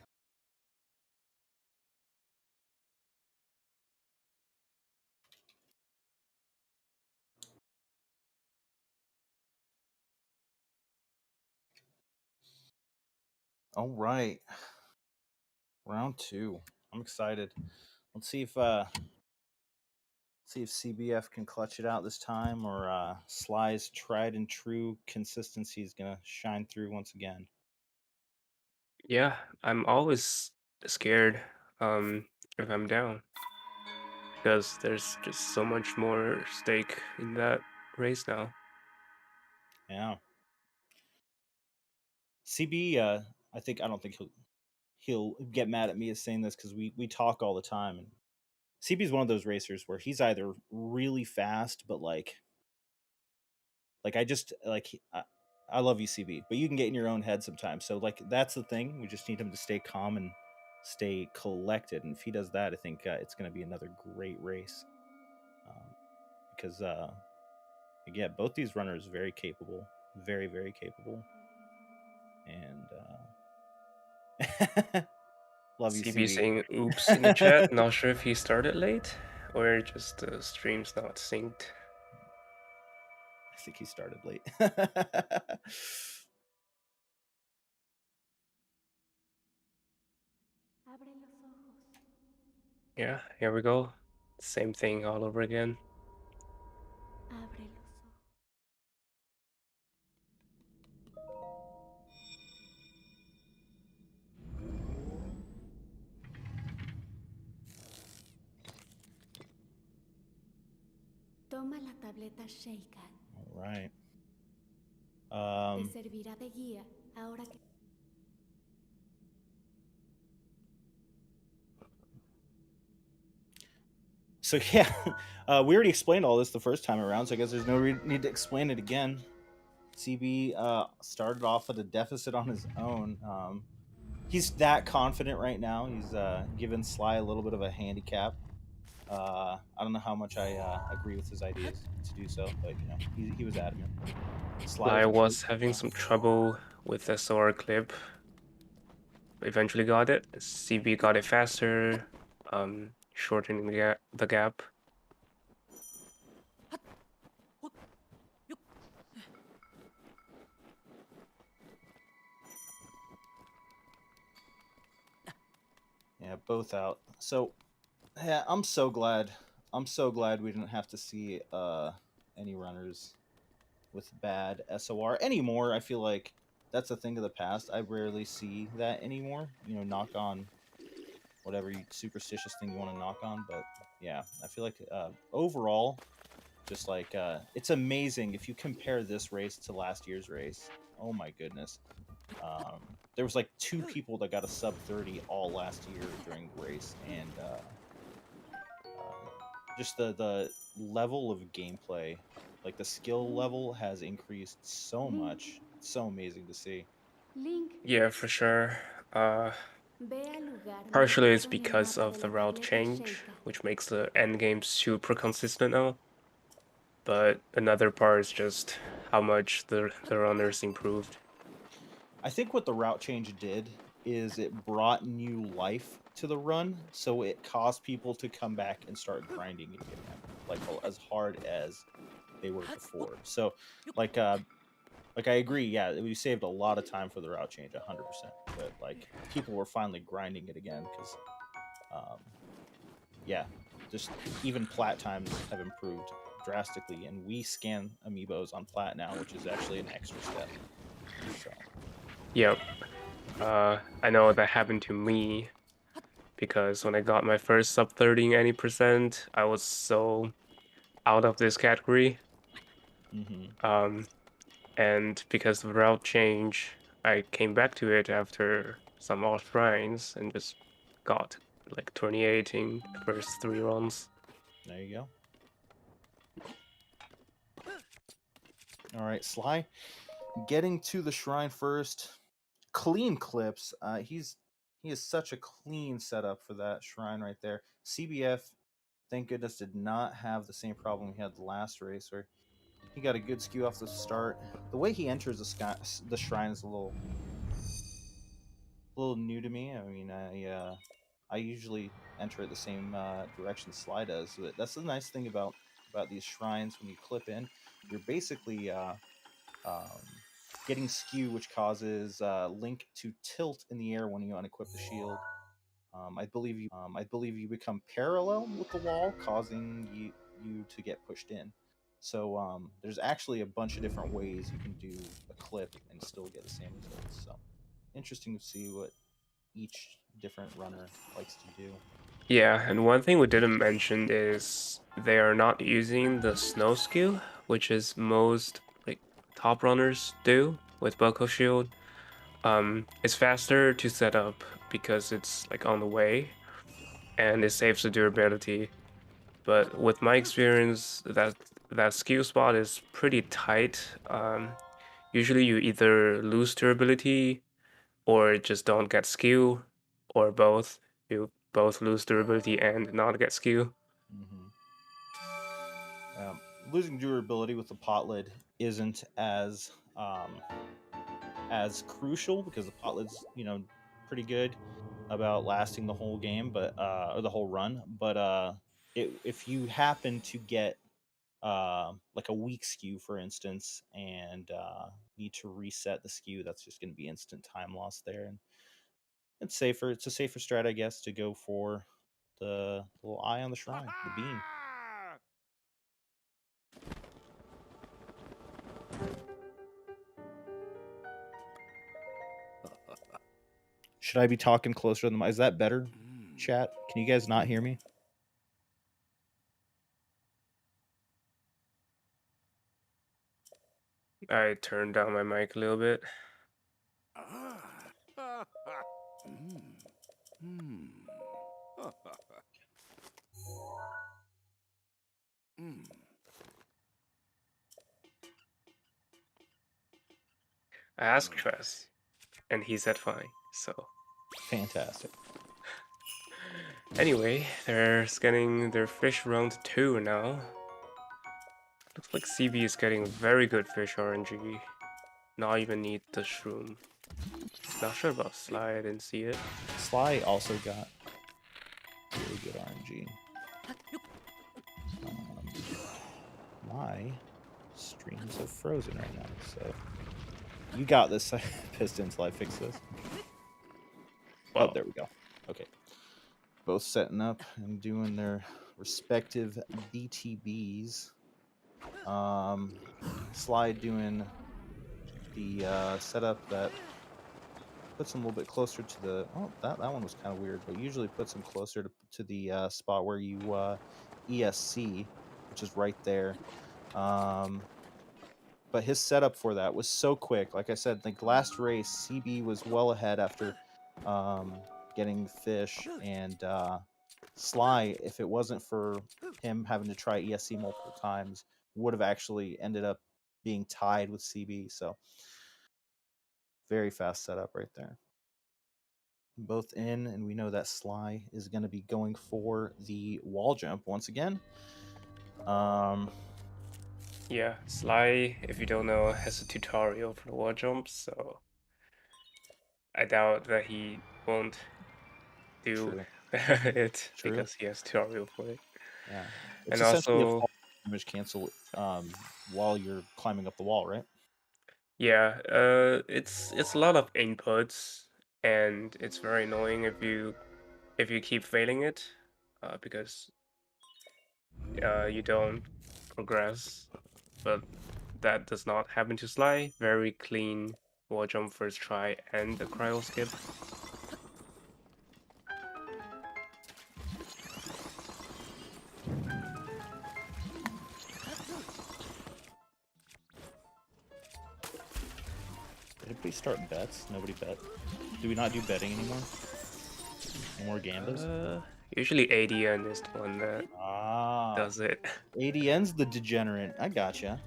S2: All right. Round 2. I'm excited. Let's see if See if CBF can clutch it out this time, or Sly's tried and true consistency is gonna shine through once again.
S3: Yeah, I'm always scared if I'm down because there's just so much more stake in that race now.
S2: Yeah. CB, I don't think he'll get mad at me as saying this because we talk all the time, and CB is one of those racers where he's either really fast, but like I just I love you, CB, but you can get in your own head sometimes. So like that's the thing. We just need him to stay calm and stay collected, and if he does that, I think it's going to be another great race. Because again, both these runners very capable, very very capable, and love you,
S3: CB
S2: CB.
S3: saying oops in the chat. Not sure if he started late or just the stream's not synced.
S2: I think he started late.
S3: Yeah, here we go. Same thing all over again.
S5: Toma la tableta Sheikah.
S2: All right.
S5: Te servirá de guía ahora que.
S2: So yeah, we already explained all this the first time around, so I guess there's no need to explain it again. CB started off at a deficit on his own. He's that confident right now. He's given Sly a little bit of a handicap. I don't know how much I agree with his ideas to do so, but you know he was adamant.
S3: I was having some trouble with the SOR clip. Eventually got it. CB got it faster, shortening the gap.
S2: Yeah, both out. So yeah, I'm so glad. I'm so glad we didn't have to see any runners with bad SOR anymore. I feel like that's a thing of the past. I rarely see that anymore. You know, knock on whatever superstitious thing you want to knock on, but yeah, I feel like overall, just like it's amazing if you compare this race to last year's race. Oh my goodness. There was like 2 people that got a sub 30 all last year during the race, and just the level of gameplay, like the skill level has increased so much. It's so amazing to see.
S5: Link.
S3: Yeah, for sure. Partially it's because of the route change, which makes the endgame super consistent now. But another part is just how much the runners improved.
S2: I think what the route change did is it brought new life to the run, so it caused people to come back and start grinding it again, like as hard as they were before. So, like I agree, yeah, we saved a lot of time for the route change, 100%. But like people were finally grinding it again because, yeah, just even plat times have improved drastically, and we scan amiibos on plat now, which is actually an extra step. So.
S3: Yep. I know that happened to me because when I got my first sub 30 in any percent, I was so out of this category. And because of the route change, I came back to it after some odd shrines and just got like 28 in the first 3 runs.
S2: There you go. All right, Sly, getting to the shrine first. Clean clips. He is such a clean setup for that shrine right there. CBF, thank goodness, did not have the same problem he had the last race where he got a good skew off the start. The way he enters the shrine is a little new to me. I mean, I usually enter it the same direction Sly does. But that's the nice thing about these shrines. When you clip in, you're basically getting skew, which causes Link to tilt in the air when you unequip the shield. I believe you become parallel with the wall, causing you to get pushed in. So there's actually a bunch of different ways you can do a clip and still get the same results. So interesting to see what each different runner likes to do.
S3: Yeah, and one thing we didn't mention is they are not using the snow skill, which is most like top runners do with Buckle Shield. It's faster to set up because it's like on the way, and it saves the durability. But with my experience, that skill spot is pretty tight. Usually you either lose durability or just don't get skill, or both. You both lose durability and not get skill.
S2: Losing durability with the pot lid isn't as crucial because the pot lid's pretty good about lasting the whole game, but or the whole run. But if you happen to get like a weak skew, for instance, and need to reset the skew, that's just going to be instant time loss there, and it's safer. It's a safer strat, I guess, to go for the little eye on the shrine, the beam. Should I be talking closer to the mic? Is that better, chat? Can you guys not hear me?
S3: I turned down my mic a little bit. I asked Tress, and he said fine. So
S2: Fantastic.
S3: anyway, they're scanning their fish round 2 now. Looks like CB is getting very good fish RNG. Not even need the shroom. Not sure about Sly, I didn't see it.
S2: Sly also got really good RNG. My streams are frozen right now, so you got this, Piston. Sly, fix this.
S3: Well,
S2: Oh, there we go. Okay. Both setting up and doing their respective BTBs. Sly doing the setup that puts him a little bit closer to the. Oh, that one was kind of weird, but usually puts him closer to the spot where you ESC, which is right there. But his setup for that was so quick. Like I said, the last race, CB was well ahead after getting fish, and Sly, if it wasn't for him having to try ESC multiple times, would have actually ended up being tied with CB. So very fast setup right there. Both in, and we know that Sly is going to be going for the wall jump once again.
S3: yeah, Sly, if you don't know, has a tutorial for the wall jumps, so I doubt that he won't do
S2: True.
S3: it
S2: True.
S3: because he has tutorial for it.
S2: Yeah, it's
S3: And
S2: essentially
S3: also,
S2: a fall damage cancel while you're climbing up the wall, right?
S3: yeah, it's a lot of inputs, and it's very annoying if you keep failing it, because you don't progress. But that does not happen to Sly. Very clean wall jump first try and a cryo skip.
S2: Did anybody start bets? Nobody bet. Do we not do betting anymore? No more gambas?
S3: Usually ADN is the one that does it.
S2: ADN's the degenerate. I gotcha.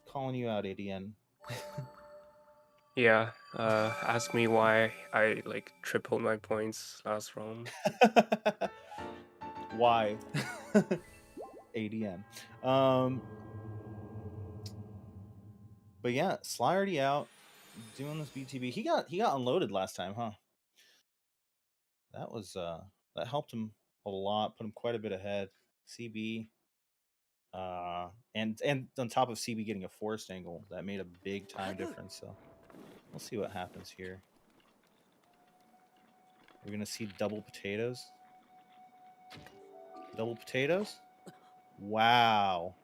S2: Calling you out, ADN.
S3: Yeah, ask me why I like tripled my points last round.
S2: Why? ADN. But yeah, Sly already out doing this BTB. He got unloaded last time, huh? That was that helped him a lot, put him quite a bit ahead. CB and on top of CB getting a forced angle, that made a big time difference. So we'll see what happens here. We're gonna see double potatoes. Double potatoes? Wow.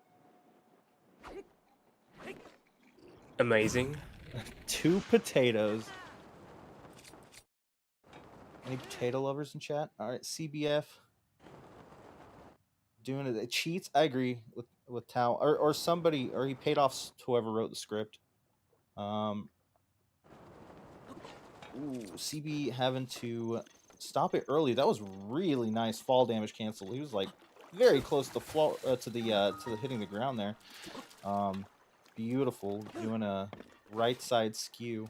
S3: Amazing.
S2: 2 potatoes. Any potato lovers in chat? All right, CBF doing it. It cheats. I agree with Tao or somebody, or he paid off to whoever wrote the script. CB having to stop it early. That was really nice fall damage cancel. He was like very close to floor to the hitting the ground there. Beautiful, doing a right side skew,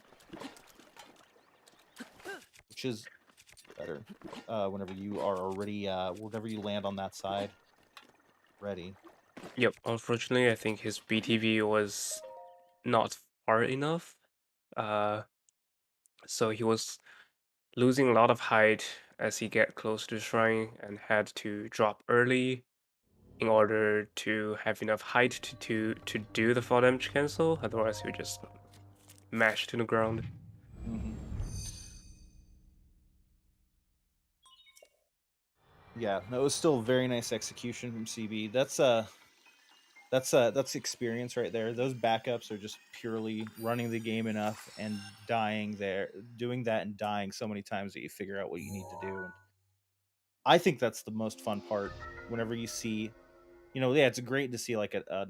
S2: which is better whenever you are already whenever you land on that side ready.
S3: Yep, unfortunately, I think his BTV was not far enough. So he was losing a lot of height as he get close to the shrine and had to drop early in order to have enough height to do the fall damage cancel. Otherwise, he would just mash to the ground.
S2: Yeah, no, it was still very nice execution from CB. That's experience right there. Those backups are just purely running the game enough and dying there, doing that and dying so many times that you figure out what you need to do. And I think that's the most fun part. Whenever you see, yeah, it's great to see like a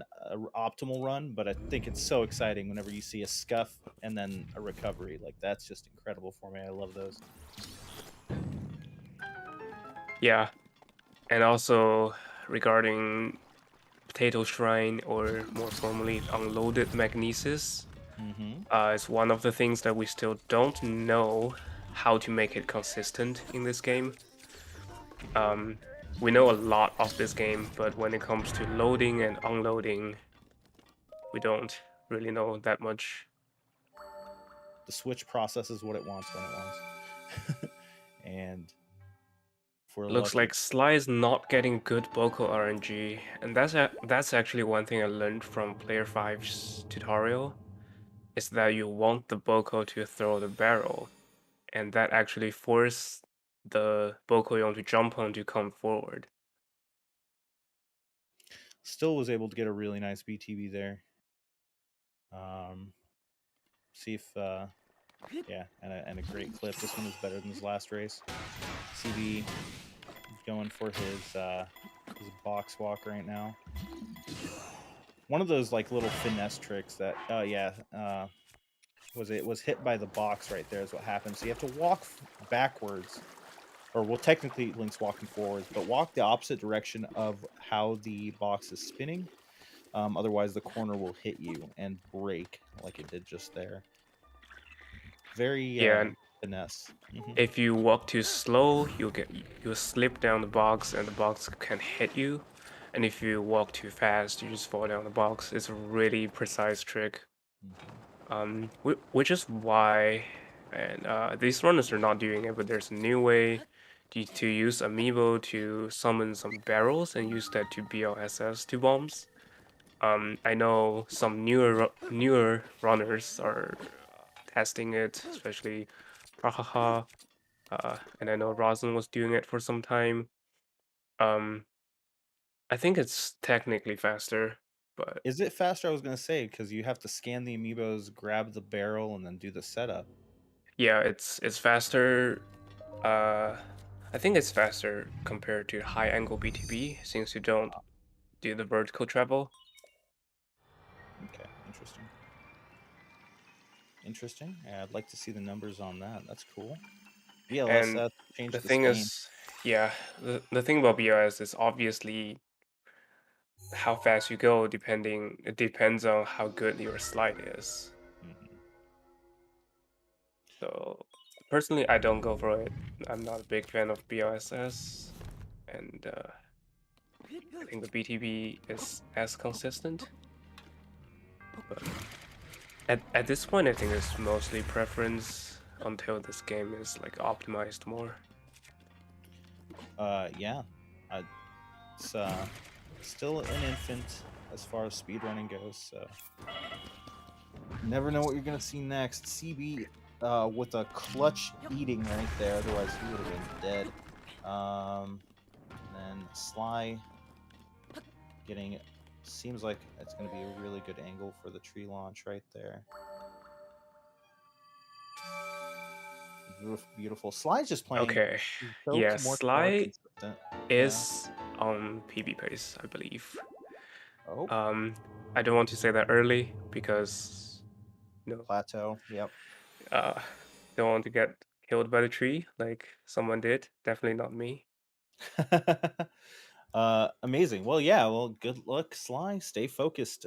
S2: optimal run, but I think it's so exciting whenever you see a scuff and then a recovery. Like that's just incredible for me. I love those.
S3: Yeah, and also regarding Potato Shrine, or more formally Unloaded Magnesis, it's one of the things that we still don't know how to make it consistent in this game. We know a lot of this game, but when it comes to loading and unloading, we don't really know that much.
S2: The Switch processes what it wants when it wants. And for
S3: Looks like Sly is not getting good Boko RNG, and that's actually one thing I learned from Player 5's tutorial, is that you want the Boko to throw the barrel, and that actually forces the Boko you want to jump on to come forward.
S2: still was able to get a really nice BTB there. See if yeah, and a great clip. This one was better than his last race. CB going for his box walk right now. One of those like little finesse tricks that was hit by the box right there is what happens. So you have to walk backwards, or well, technically Link's walking forwards, but walk the opposite direction of how the box is spinning. Otherwise, the corner will hit you and break like it did just there. Very finesse.
S3: If you walk too slow, you'll slip down the box and the box can hit you. And if you walk too fast, you just fall down the box. It's a really precise trick. Which is why, and these runners are not doing it, but there's a new way to use Amiibo to summon some barrels and use that to BLSS 2 bombs. I know some newer runners are testing it, especially Prahaha, and I know Rosin was doing it for some time. I think it's technically faster, but
S2: Is it faster? I was gonna say because you have to scan the amiibos, grab the barrel, and then do the setup.
S3: yeah, it's faster. I think it's faster compared to high angle BTB since you don't do the vertical travel.
S2: Okay, interesting. Yeah, I'd like to see the numbers on that. That's cool. BLS
S3: And
S2: changed
S3: the
S2: the
S3: thing
S2: game.
S3: is, yeah, the thing about BOS is obviously how fast you go. It depends on how good your slide is. So personally, I don't go for it. I'm not a big fan of BOSS, and I think the BTB is as consistent. But at this point, I think it's mostly preference until this game is like optimized more.
S2: Yeah, it's still an infant as far as speedrunning goes. So never know what you're gonna see next. CB with a clutch eating right there. Otherwise, he would have been dead. And then Sly getting. Seems like it's going to be a really good angle for the tree launch right there. Beautiful. Sly's just playing.
S3: Okay.
S2: So
S3: Yeah,
S2: more
S3: Sly
S2: consistent.
S3: is on PB pace, I believe.
S2: Oh,
S3: I don't want to say that early because
S2: plateau. Yep.
S3: uh, don't want to get killed by the tree like someone did. Definitely not me.
S2: Amazing. Well, yeah. Well, good luck, Sly. Stay focused.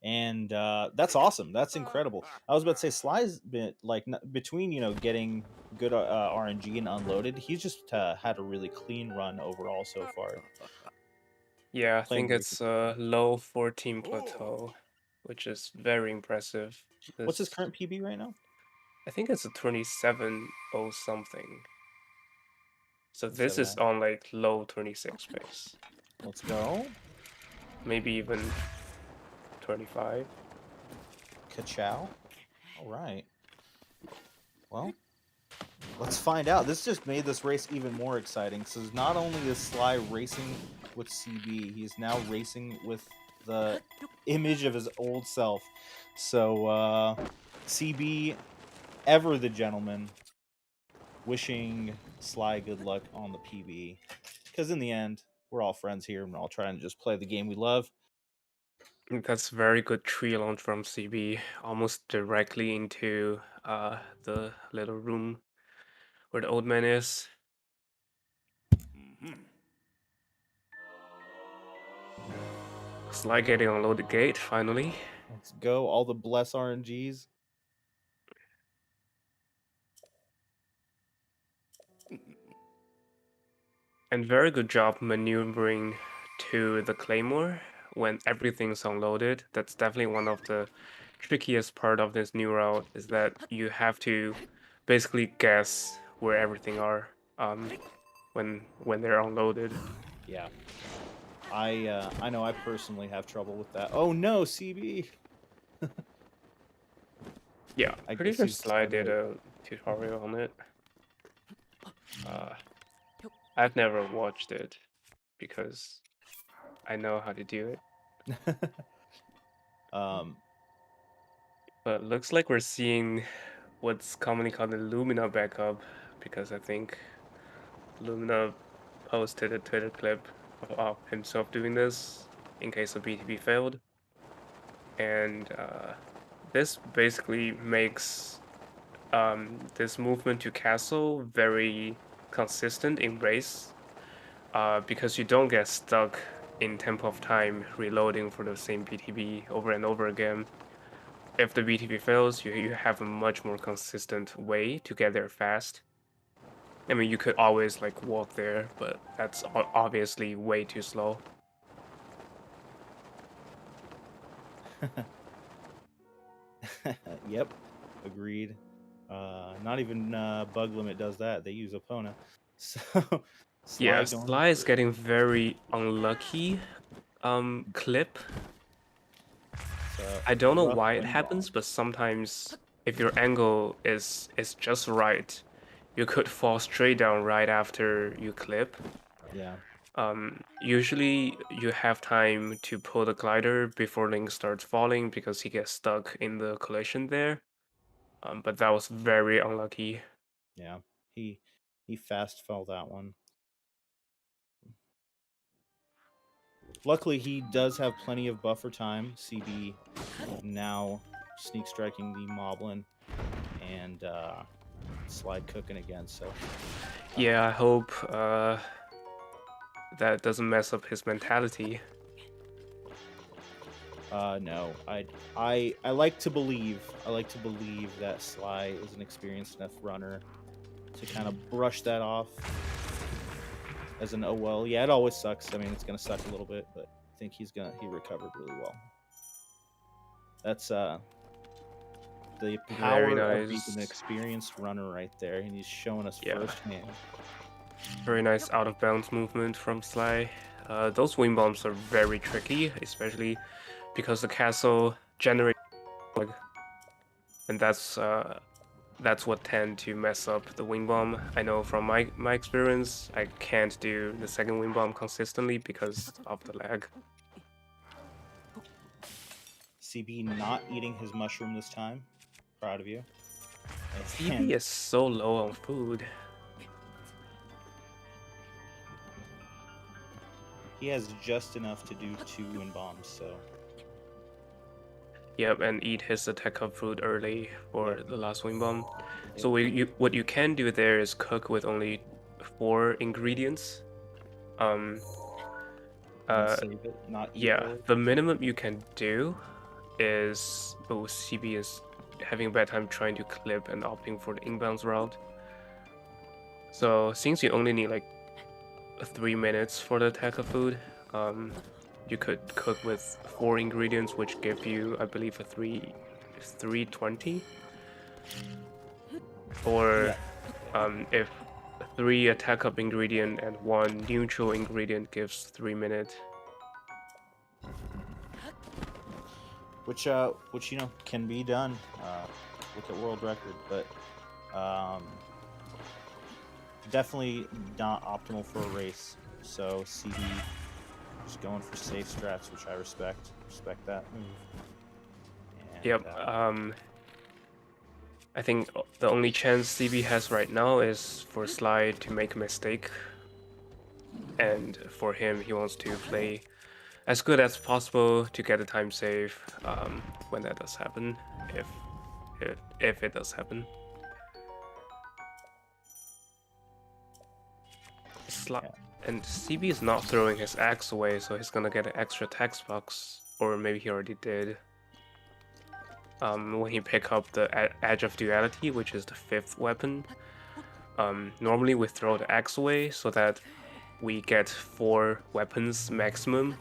S2: And that's awesome. That's incredible. I was about to say Sly's been like between getting good RNG and unloaded. He's just had a really clean run overall so far.
S3: Yeah, I
S2: Playing
S3: think
S2: very
S3: it's a low 14 plateau, which is very impressive.
S2: What's his current PB right now?
S3: I think it's a 27 oh something. So this is
S2: 27.
S3: on like low 26 pace.
S2: Let's go.
S3: Maybe even 25.
S2: Ka-chow. All right. Well, let's find out. This just made this race even more exciting. So not only is Sly racing with CB, he's now racing with the image of his old self. So CB, ever the gentleman, wishing Sly good luck on the PB. Because in the end, we're all friends here and we're all trying to just play the game we love.
S3: That's very good tree launch from CB, almost directly into the little room where the old man is. Sly getting unloaded gate finally.
S2: Let's go. All the bless RNGs.
S3: And very good job maneuvering to the claymore when everything's unloaded. That's definitely one of the trickiest part of this new route, is that you have to basically guess where everything are when they're unloaded.
S2: Yeah. I know I personally have trouble with that. Oh no, CB.
S3: Yeah,
S2: I
S3: pretty
S2: guess
S3: sure
S2: he's
S3: Sly did
S2: right.
S3: a tutorial on it. I've never watched it because I know how to do it. But looks like we're seeing what's commonly called the Lumina backup, because I think Lumina posted a Twitter clip of himself doing this in case the BTB failed. And this basically makes this movement to castle very consistent in race, because you don't get stuck in tempo of time reloading for the same BTB over and over again. If the BTB fails, you have a much more consistent way to get there fast. I mean, you could always like walk there, but that's obviously way too slow.
S2: Yep, agreed. Not even Bug Limit does that. They use Opona. So
S3: Yeah,
S2: going
S3: Sly is getting very unlucky clip. I don't know
S2: rough
S3: why it
S2: wind
S3: happens,
S2: bomb.
S3: but sometimes if your angle is just right, you could fall straight down right after you clip.
S2: Yeah.
S3: Usually you have time to pull the glider before Link starts falling because he gets stuck in the collision there. But that was very unlucky.
S2: Yeah. He fast fell that one. Luckily, he does have plenty of buffer time. CB now sneak striking the Moblin and Sly cooking again. So
S3: Yeah, I hope that doesn't mess up his mentality.
S2: no, I like to believe that Sly is an experienced enough runner to kind of brush that off as an oh well. Yeah, it always sucks. I mean, it's gonna suck a little bit, but I think he recovered really well. That's the power
S3: Very
S2: of being an
S3: nice.
S2: experienced runner right there, and he's showing us
S3: Yeah.
S2: firsthand.
S3: Very nice out of bounds movement from Sly. Those wing bombs are very tricky, especially because the castle generates lag, and that's what tend to mess up the wing bomb. I know from my experience, I can't do the second wing bomb consistently because of the lag.
S2: CB not eating his mushroom this time. Proud of you.
S3: CB is so low on food.
S2: He has just enough to do 2 wind bombs, so.
S3: Yep, and eat his attack of food early for the last wing bomb.
S2: Yep.
S3: So what you can do there is cook with only 4 ingredients.
S2: And save it, not eat
S3: Yeah,
S2: early.
S3: the minimum you can do is, but CB is having a bad time trying to clip and opting for the inbounds route. So since you only need like 3 minutes for the attack of food, you could cook with 4 ingredients, which give you, I believe, a 320. Or if 3 attack up ingredient and 1 neutral ingredient gives 3 minutes.
S2: Which you know can be done. Look at world record, but definitely not optimal for a race. So CB just going for safe strats, which I respect. Respect that move. And,
S3: Yep. I think the only chance CB has right now is for Sly to make a mistake, and for him, he wants to play as good as possible to get a time save when that does happen, if it does happen. And CB is not throwing his axe away, so he's gonna get an extra text box, or maybe he already did. When he pick up the Edge of Duality, which is the 5th weapon. Normally we throw the axe away so that we get 4 weapons maximum.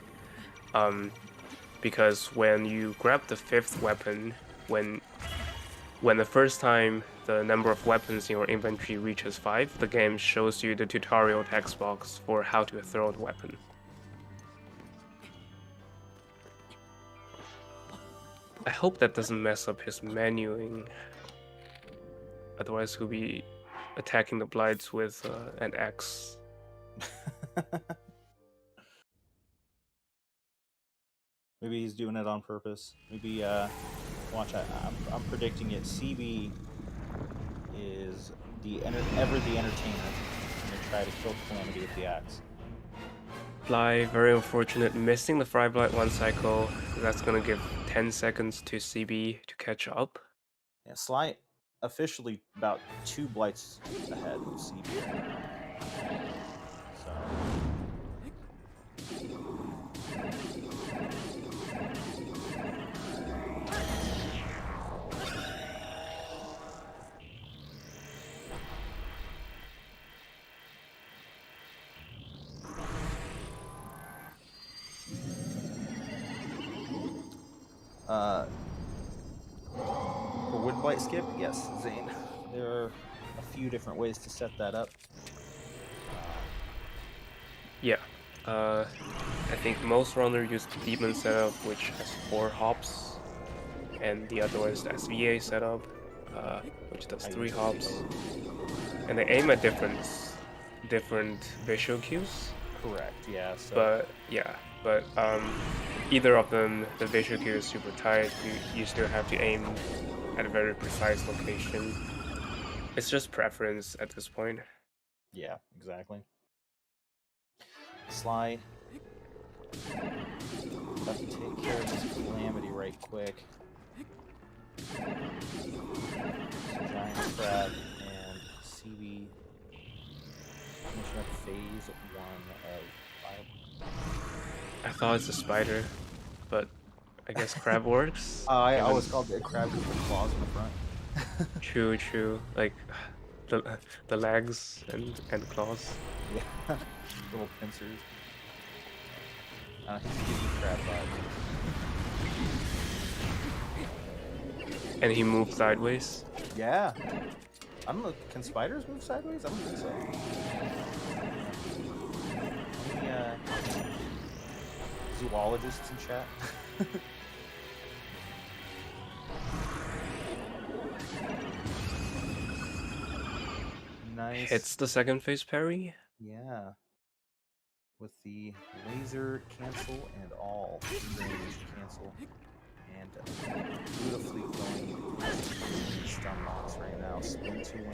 S3: Because when you grab the 5th weapon, when the first time the number of weapons in your inventory reaches 5, the game shows you the tutorial text box for how to throw the weapon. I hope that doesn't mess up his menuing. Otherwise he'll be attacking the blights with an axe.
S2: Maybe he's doing it on purpose. Maybe watch. I'm predicting it. CB is ever the entertainer. Gonna try to kill Calamity with the axe.
S3: Fly, very unfortunate, missing the Fry Blight 1 cycle. That's gonna give 10 seconds to CB to catch up.
S2: Yeah, Sly officially about 2 blights ahead of CB. So. For wood blight skip, yes, Zane. There are a few different ways to set that up.
S3: Yeah, I think most runners use the Demon setup, which has 4 hops, and the other one is the SVA setup, which does 3 hops. And they aim at different visual cues.
S2: Correct, yeah. So.
S3: But either of them, the visual cue is super tight. You still have to aim at a very precise location. It's just preference at this point.
S2: Yeah, exactly. Sly, have to take care of this Calamity right quick. Giant crab and CB finishing up phase 1 of Fire.
S3: I thought it's a spider, but I guess crab works.
S2: I always called it a crab with the claws in the front.
S3: True. Like the legs and claws.
S2: Yeah, little pincers. He's giving you crab vibes.
S3: And he moves sideways.
S2: Yeah. I don't know. Can spiders move sideways? I don't think so. Any zoologists in chat? Nice.
S3: Hits the second phase parry.
S2: Yeah. With the laser cancel and all. Laser cancel. And beautifully going stun locks right now. Spin to win.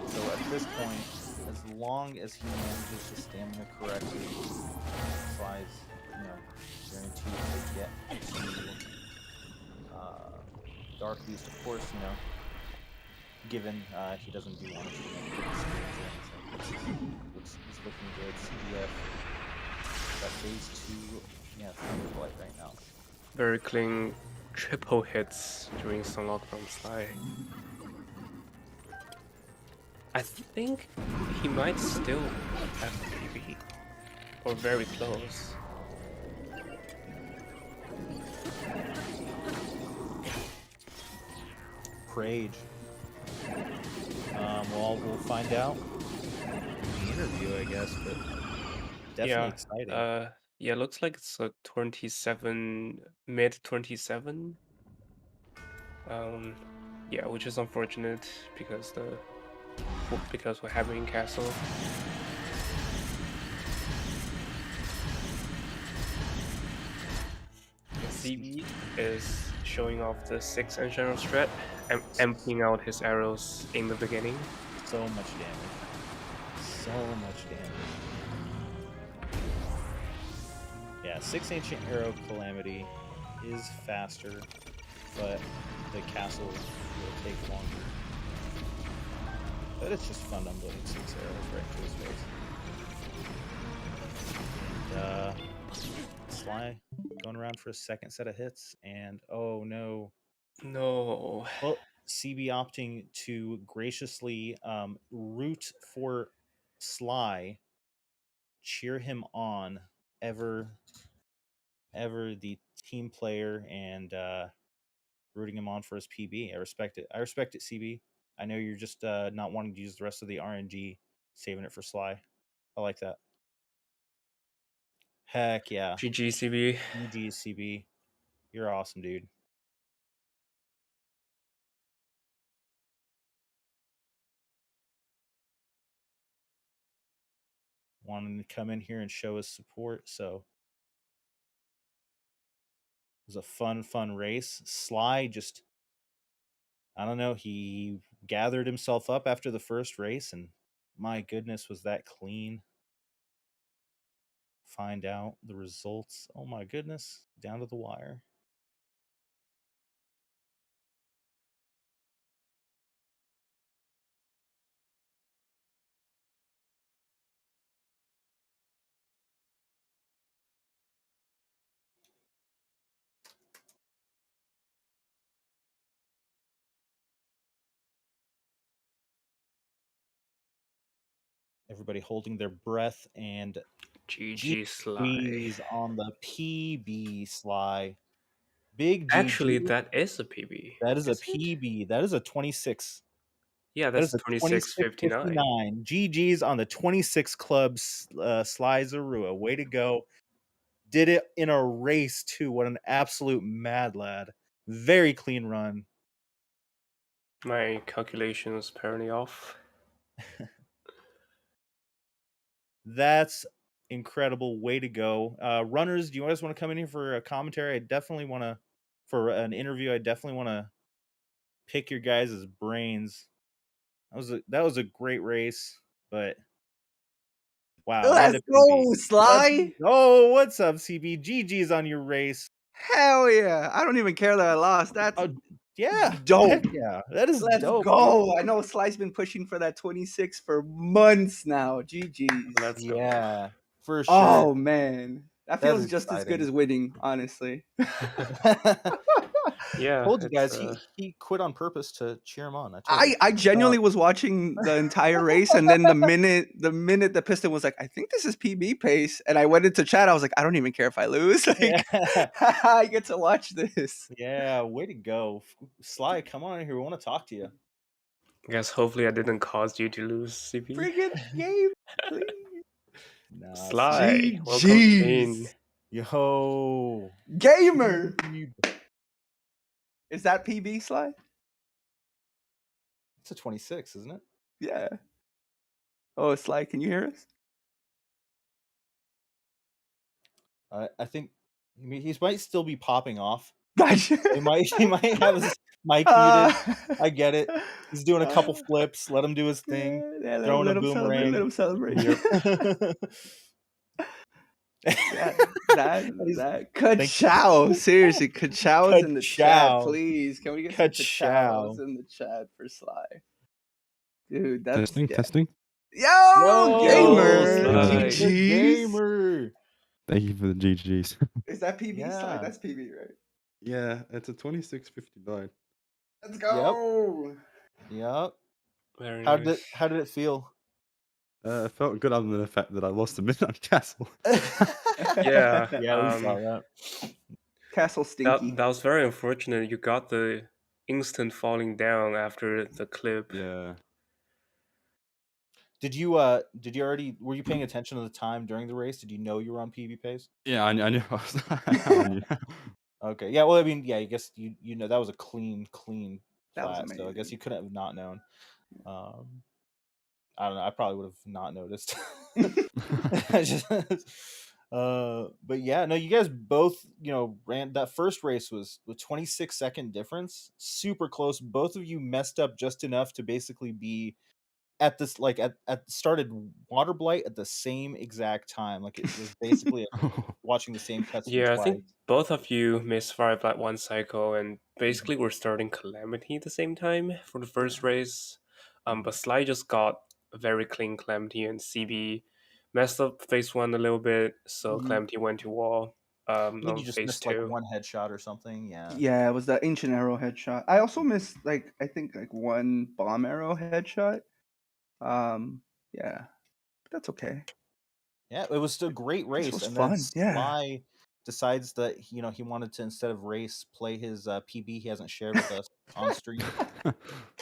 S2: So at this point, as long as he manages to stamina correctly, Sly's, guaranteed to get to Dark Beast, of course, given he doesn't do one or two skills or anything. He's looking good. CBF, that phase 2, Thunderblight right now.
S3: Very clean triple hits during Sunlock from Sly. I think he might still have a PB. Or very close.
S2: Rage. Well, we'll find out in the interview, I guess, but definitely exciting.
S3: Yeah, looks like it's a 27, mid 27. Yeah, which is unfortunate because we're having Castle. CB is showing off the 6 Enchanter strat and emptying out his arrows in the beginning.
S2: So much damage. So much damage. Yeah, 6 Ancient Arrow Calamity is faster, but the castle will take longer. But it's just fun unloading 6 arrows right to his face. And Sly going around for a second set of hits, and oh no.
S3: No.
S2: Well, CB opting to graciously root for Sly, cheer him on, ever the team player, and rooting him on for his PB. I respect it. CB. I know you're just not wanting to use the rest of the RNG, saving it for Sly. I like that. Heck yeah.
S3: GG CB.
S2: GG CB. You're awesome, dude. Wanting to come in here and show his support, so it was a fun race. Sly just, I don't know, he gathered himself up after the first race, and my goodness, was that clean. Find out the results. Oh my goodness, down to the wire. Everybody holding their breath, and
S3: GG Sly.
S2: GG's on the PB, Sly. Big GG.
S3: Actually, that is a PB.
S2: That is a PB. That is a 26.
S3: Yeah,
S2: That
S3: that's
S2: is a
S3: 26:59.
S2: GG's on the 26 clubs, SlyZorua. Way to go. Did it in a race, too. What an absolute mad lad. Very clean run.
S3: My calculation was apparently off.
S2: That's incredible. Way to go. Runners, do you guys want to come in here for a commentary? I definitely want to, for an interview, I definitely want to pick your guys' brains. That was a great race, but wow.
S6: Let's go, Sly!
S2: Oh, what's up, CB? GG's on your race.
S6: Hell yeah. I don't even care that I lost. That's
S2: Yeah.
S6: dope.
S2: Heck yeah. That is
S6: Let's
S2: dope.
S6: go.
S2: Dude.
S6: I know Sly's been pushing for that 26 for months now. GG's.
S3: Let's go.
S2: Yeah, for sure.
S6: Oh, man. That feels
S2: is
S6: just as good
S2: exciting.
S6: as winning, honestly.
S3: Yeah.
S2: Told you guys,
S3: it's,
S2: he quit on purpose to cheer him on.
S6: I genuinely was watching the entire race, and then the minute the piston was like, I think this is PB pace, and I went into chat, I was like, I don't even care if I lose. Like,
S2: Yeah.
S6: I get to watch this.
S2: Yeah, way to go. Sly, come on in here. We want to talk to you.
S3: I guess hopefully I didn't cause you to lose, CB.
S6: Friggin' game, please.
S2: Nah,
S3: Sly, welcome
S6: GG's.
S3: in.
S2: Yo.
S6: Gamer. Is that PB, Sly?
S2: It's a 26, isn't it?
S6: Yeah. Oh, Sly, can you hear us?
S2: I think he might still be popping off.
S6: Gotcha.
S2: He might have his mic
S6: Uh,
S2: muted. I get it. He's doing a couple flips. Let him do his thing.
S6: Yeah,
S2: Throwing a
S6: let him celebrate. Let
S2: boomerang.
S6: him celebrate.
S2: Yep.
S6: that
S2: Thank you.
S6: ka-chow. Seriously, ka-chows in the chat,
S2: Ka-chow.
S6: please. Can we get some
S2: Ka-chow.
S6: ka-chows in the chat for Sly? Dude, that's
S7: Testing.
S6: Yo, gamer,
S3: Sly.
S2: The
S6: GGs.
S2: gamer.
S7: Thank you for the GGs.
S6: Is that PB Sly?
S2: Yeah.
S6: That's PB, right?
S7: Yeah, it's a 26:59.
S6: Let's go.
S2: Yep.
S3: Very
S2: How
S3: nice.
S2: did it feel?
S7: It felt good other than the fact that I lost the Midnight Castle.
S3: Yeah,
S2: Yeah, we saw that.
S6: Castle Stinky.
S3: that was very unfortunate. You got the instant falling down after the clip.
S7: Yeah.
S2: Did you already were you paying attention to the time during the race? Did you know you were on PB pace?
S7: Yeah, I knew. I knew.
S2: Okay. Yeah, well, I mean, yeah, I guess you know that was a clean
S6: That was
S2: plat, so I guess
S6: amazing.
S2: you couldn't have not known. I don't know. I probably would have not noticed. I just, but yeah, no, you guys both, ran that first race was with 26-second difference, super close. Both of you messed up just enough to basically be at this at started water blight at the same exact time. Like it was basically watching the same cutscene
S3: Yeah, I
S2: twice.
S3: think both of you misfired like one cycle, and basically we're starting Calamity at the same time for the first race. But Sly just got a very clean Calamity, and CB messed up phase one a little bit, so
S6: Mhm.
S3: Calamity went to wall.
S2: I think
S3: On
S2: you just
S3: phase
S2: missed
S3: two.
S2: like one headshot or something. Yeah.
S6: Yeah, it was the ancient arrow headshot. I also missed I think one bomb arrow headshot. Yeah, but that's okay.
S2: Yeah, it was still a great race.
S6: was
S2: and
S6: fun,
S2: then
S6: yeah.
S2: Sly decides that he wanted to, instead of race, play his PB he hasn't shared with us on stream.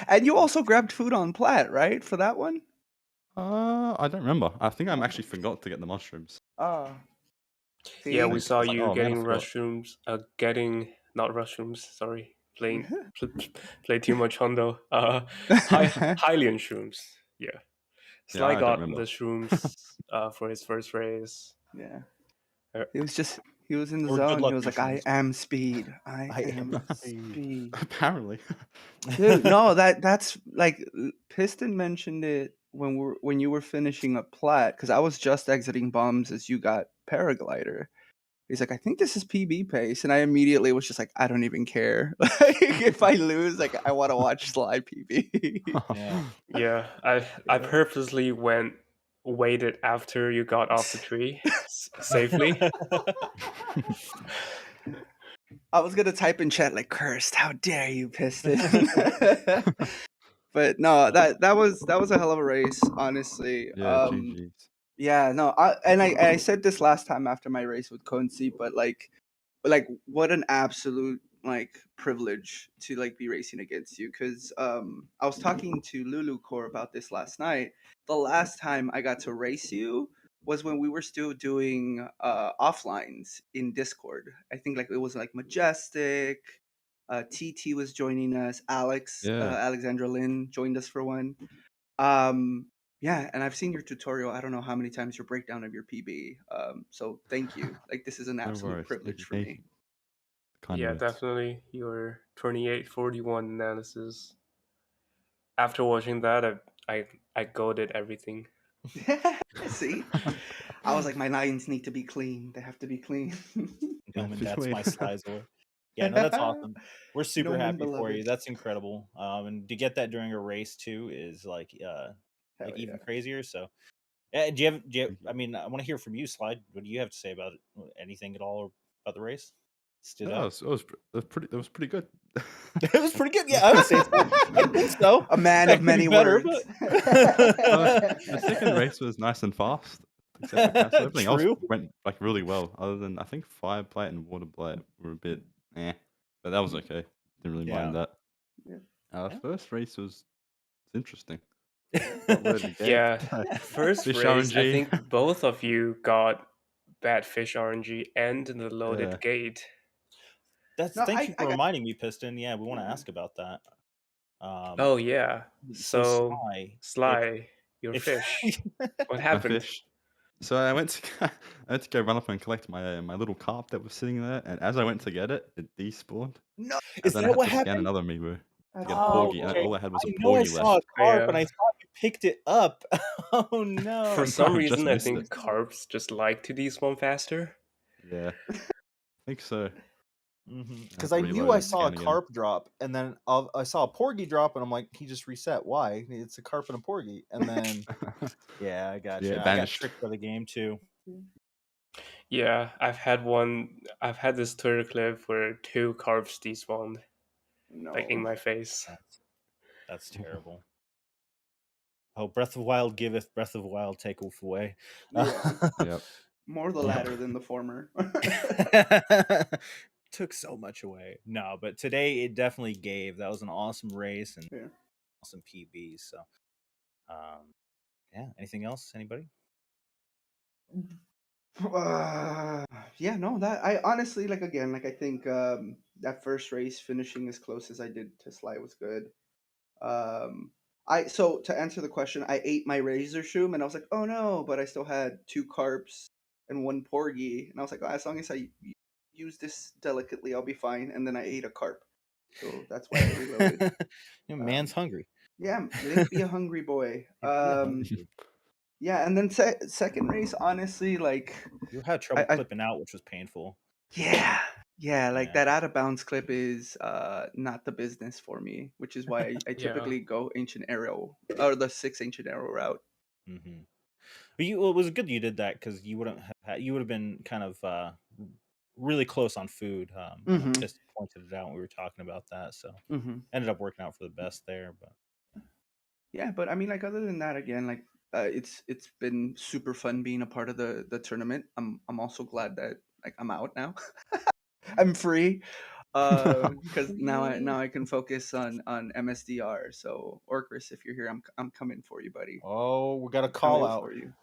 S6: And you also grabbed food on plat, right, for that one?
S7: I don't remember. I think I actually forgot to get the mushrooms.
S3: Yeah, we
S6: See?
S3: saw
S7: It's like,
S3: you
S7: oh, man, I
S3: getting
S7: forgot.
S3: not restrooms. Sorry, play too much Hondo. Hylian shrooms. Yeah, Sly
S7: I don't
S3: got
S7: remember.
S3: the shrooms for his first race.
S6: Yeah.
S3: Uh,
S6: He was in the
S2: Or good
S6: zone. He
S2: luck
S6: was like, I
S2: mushrooms.
S6: am speed.
S2: I
S6: I
S2: am
S6: am
S2: speed."
S6: speed.
S7: Apparently.
S6: Dude, no, that's like Piston mentioned it when you were finishing up plat, because I was just exiting bombs as you got paraglider. He's like, I think this is PB pace, and I immediately was just like, I don't even care. Like, if I lose, like, I want to watch Sly PB.
S2: Yeah.
S3: Yeah, I purposely waited after you got off the tree safely.
S6: I was gonna type in chat like, cursed, how dare you, Piston. But no, that was a hell of a race, honestly.
S7: Yeah, GG's.
S6: Yeah, no, I said this last time after my race with Consi, but like what an absolute privilege to be racing against you, because I was talking to Lulu Core about this last night. The last time I got to race you was when we were still doing offlines in Discord. I think it was Majestic, TT was joining us, Alexandra Lynn joined us for one. Yeah, and I've seen your tutorial. I don't know how many times your breakdown of your PB. So thank you. This is an absolute
S7: worries.
S6: privilege for
S7: Thank
S6: me.
S7: you. Kind
S3: Yeah,
S7: words.
S3: definitely your 2841 analysis. After watching that, I goaded everything.
S6: See, I was like, my lines need to be clean. They have to be clean.
S2: Gentlemen,
S7: Fish
S2: that's
S7: weight.
S2: my SlyZorua. Yeah, no, that's awesome. We're super
S6: Gnomon
S2: happy for you.
S6: beloved.
S2: That's incredible. And to get that during a race too is
S6: Hell
S2: even
S6: yeah.
S2: crazier. So, yeah, do you have? I mean, I want to hear from you, Slide. What do you have to say about it? Anything at all about the race? Stood
S7: Yeah,
S2: out.
S7: it was pretty good.
S2: It was pretty good. Yeah, I would say so. I think so.
S6: A man
S2: That
S6: of
S2: could
S6: many
S2: be better,
S6: words.
S7: The second race was nice and fast. Except for Castle. Everything
S2: True.
S7: else went really well. Other than I think Fire Plate and Water Plate were a bit but that was okay. Didn't really mind that.
S6: Yeah.
S7: First race was interesting.
S3: Yeah, first
S7: Fish
S3: race, I
S7: RNG.
S3: think both of you got bad fish RNG and the loaded
S7: Yeah.
S3: gate.
S2: Thank you for reminding me, Piston. Yeah, we want to ask about that.
S3: Oh yeah. So
S2: Sly,
S3: Sly, your
S2: if
S3: fish. What
S7: My
S3: happened?
S7: fish. So I went to I had to go run up and collect my little carp that was sitting there, and as I went to get it, it despawned.
S2: No,
S7: And
S2: is
S7: then I
S2: that
S7: had
S2: what
S7: to scan
S2: happened?
S7: another amiibo to
S6: That's
S7: get a
S2: Oh,
S7: porgy, and
S2: okay.
S7: all I had was a
S2: I know I
S7: porgy
S2: saw a
S7: left.
S2: carp and I
S3: Yeah.
S2: thought you picked it up. Oh
S3: For
S2: no.
S3: some
S7: I just
S3: reason, I
S7: missed
S3: think
S7: it.
S3: carps just like to despawn faster.
S7: Yeah, I think so. I
S2: Because
S7: had to
S2: I knew
S7: reload
S2: I
S7: and
S2: saw a
S7: scan again.
S2: carp drop, and then I saw a porgy drop, and I'm like, he just reset. Why? It's a carp and a porgy. And then, yeah, I got
S7: Yeah,
S2: you.
S7: it
S2: I got
S7: vanished.
S2: tricked by the game too.
S3: Yeah, I've had this Twitter clip where 2 carps despawned, like in
S6: No.
S3: my face.
S2: That's terrible. Oh, Breath of Wild giveth, Breath of Wild taketh away.
S6: Yeah.
S7: Yep.
S6: More the
S7: Yep.
S6: latter than the former.
S2: Took so much away. No, but today it definitely gave. That was an awesome race and
S6: Yeah.
S2: awesome PB. So, yeah. Anything else? Anybody?
S6: Yeah, no, that I honestly like again, like I think that first race finishing as close as I did to Sly was good. So to answer the question, I ate my razor shroom and I was like, oh no, but I still had 2 carps and 1 porgy, and I was like, oh, as long as I use this delicately, I'll be fine. And then I ate a carp, so that's why I reloaded.
S2: Man's hungry.
S6: Yeah, Nick be a hungry boy.
S2: Hungry.
S6: Yeah, and then second race, honestly, like
S2: You had trouble
S6: I
S2: clipping out, which was painful.
S6: yeah, like
S2: Yeah.
S6: that out of bounds clip is not the business for me, which is why I
S3: Yeah.
S6: typically go ancient arrow or the 6 ancient arrow route.
S2: Mm-hmm. But it was good you did that because you wouldn't you would have been kind of really close on food.
S6: Mhm.
S2: Just pointed it out when we were talking about that, so
S6: Mm-hmm.
S2: ended up working out for the best there. But
S6: Yeah, but I mean, like other than that, again, like it's been super fun being a part of the tournament. I'm also glad that like I'm out now. I'm free. Because now I can focus on MSDR. So Orcris, if you're here, I'm coming for you, buddy.
S2: oh, we got a
S6: I'm
S2: call
S6: coming
S2: out.
S6: for you.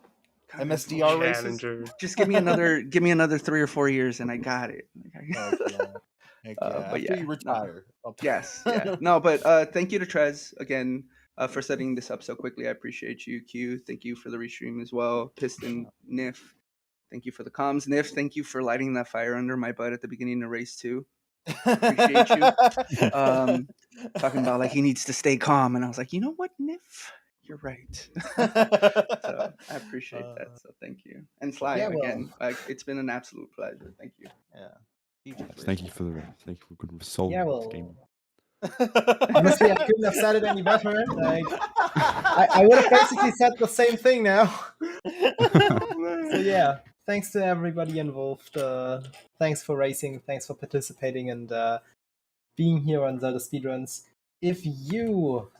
S6: Coming for
S2: MSDR
S6: you.
S2: races.
S3: Challenger.
S6: Just give me another 3 or 4 years, and I got it.
S2: Heck yeah. Heck yeah.
S6: But
S2: After
S6: yeah,
S2: you retire.
S6: yes, yeah. No, but thank you to Trez again for setting this up so quickly. I appreciate you, Q. Thank you for the restream as well. Piston, Nif. Thank you for the comms. Nif, thank you for lighting that fire under my butt at the beginning of race 2. Appreciate you. Talking about like he needs to stay calm, and I was like, you know what, Nif, you're right. So I appreciate that. So thank you. And Sly,
S4: Yeah, well.
S6: again, like it's been an absolute pleasure. Thank you.
S2: Yeah.
S7: Thank you for the thank you for good soul
S4: Yeah,
S7: this
S4: well.
S7: game.
S4: Honestly, I couldn't have said it any better. Like, I would have basically said the same thing now. So yeah, thanks to everybody involved. Thanks for racing. Thanks for participating and being here on Zelda Speedruns. If you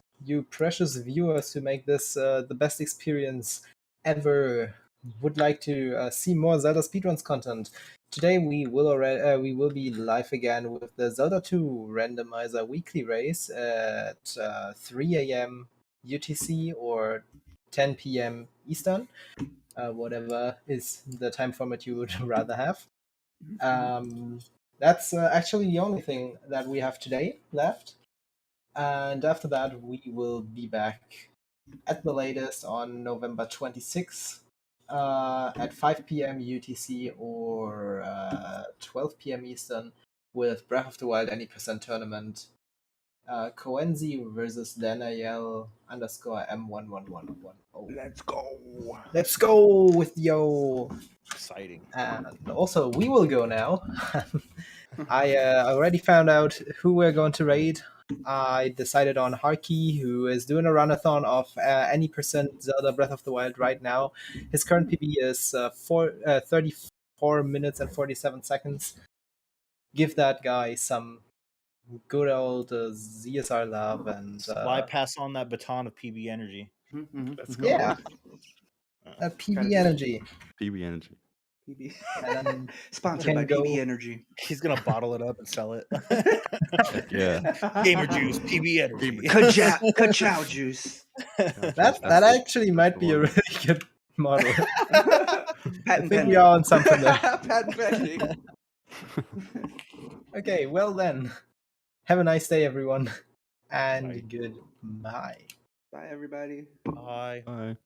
S4: precious viewers who make this the best experience ever, would like to see more Zelda Speedruns content, today we will be live again with the Zelda 2 randomizer weekly race at 3 a.m. UTC or 10 p.m. Eastern, whatever is the time format you would rather have. That's actually the only thing that we have today left. And after that, we will be back at the latest on November 26th at 5 p.m. UTC or 12 p.m. Eastern with Breath of the Wild Any Percent Tournament. Coenzi versus Daniel _ M11110.
S6: Let's go.
S4: Let's go with yo.
S2: Exciting.
S4: And also, we will go now. I already found out who we're going to raid. I decided on Harky, who is doing a runathon of any percent Zelda Breath of the Wild right now. His current PB is 34 minutes and 47 seconds. Give that guy some good old ZSR love and
S2: Sly pass on that baton of PB energy.
S3: Let's go.
S4: yeah, PB energy.
S7: PB energy.
S6: PB.
S4: And then
S6: Sponsored by
S4: can
S6: PB
S4: go-
S6: Energy.
S2: He's gonna bottle it up and sell it.
S7: Yeah.
S2: Gamer juice, PB energy.
S6: Ka-chow juice.
S4: that actually might be a really good model. I
S6: Patent
S4: think we
S6: pending.
S4: are on something there.
S6: Patent pending.
S4: Okay, well then, have a nice day, everyone, and
S2: Bye.
S4: goodbye.
S6: Bye, everybody.
S2: Bye.
S7: Bye.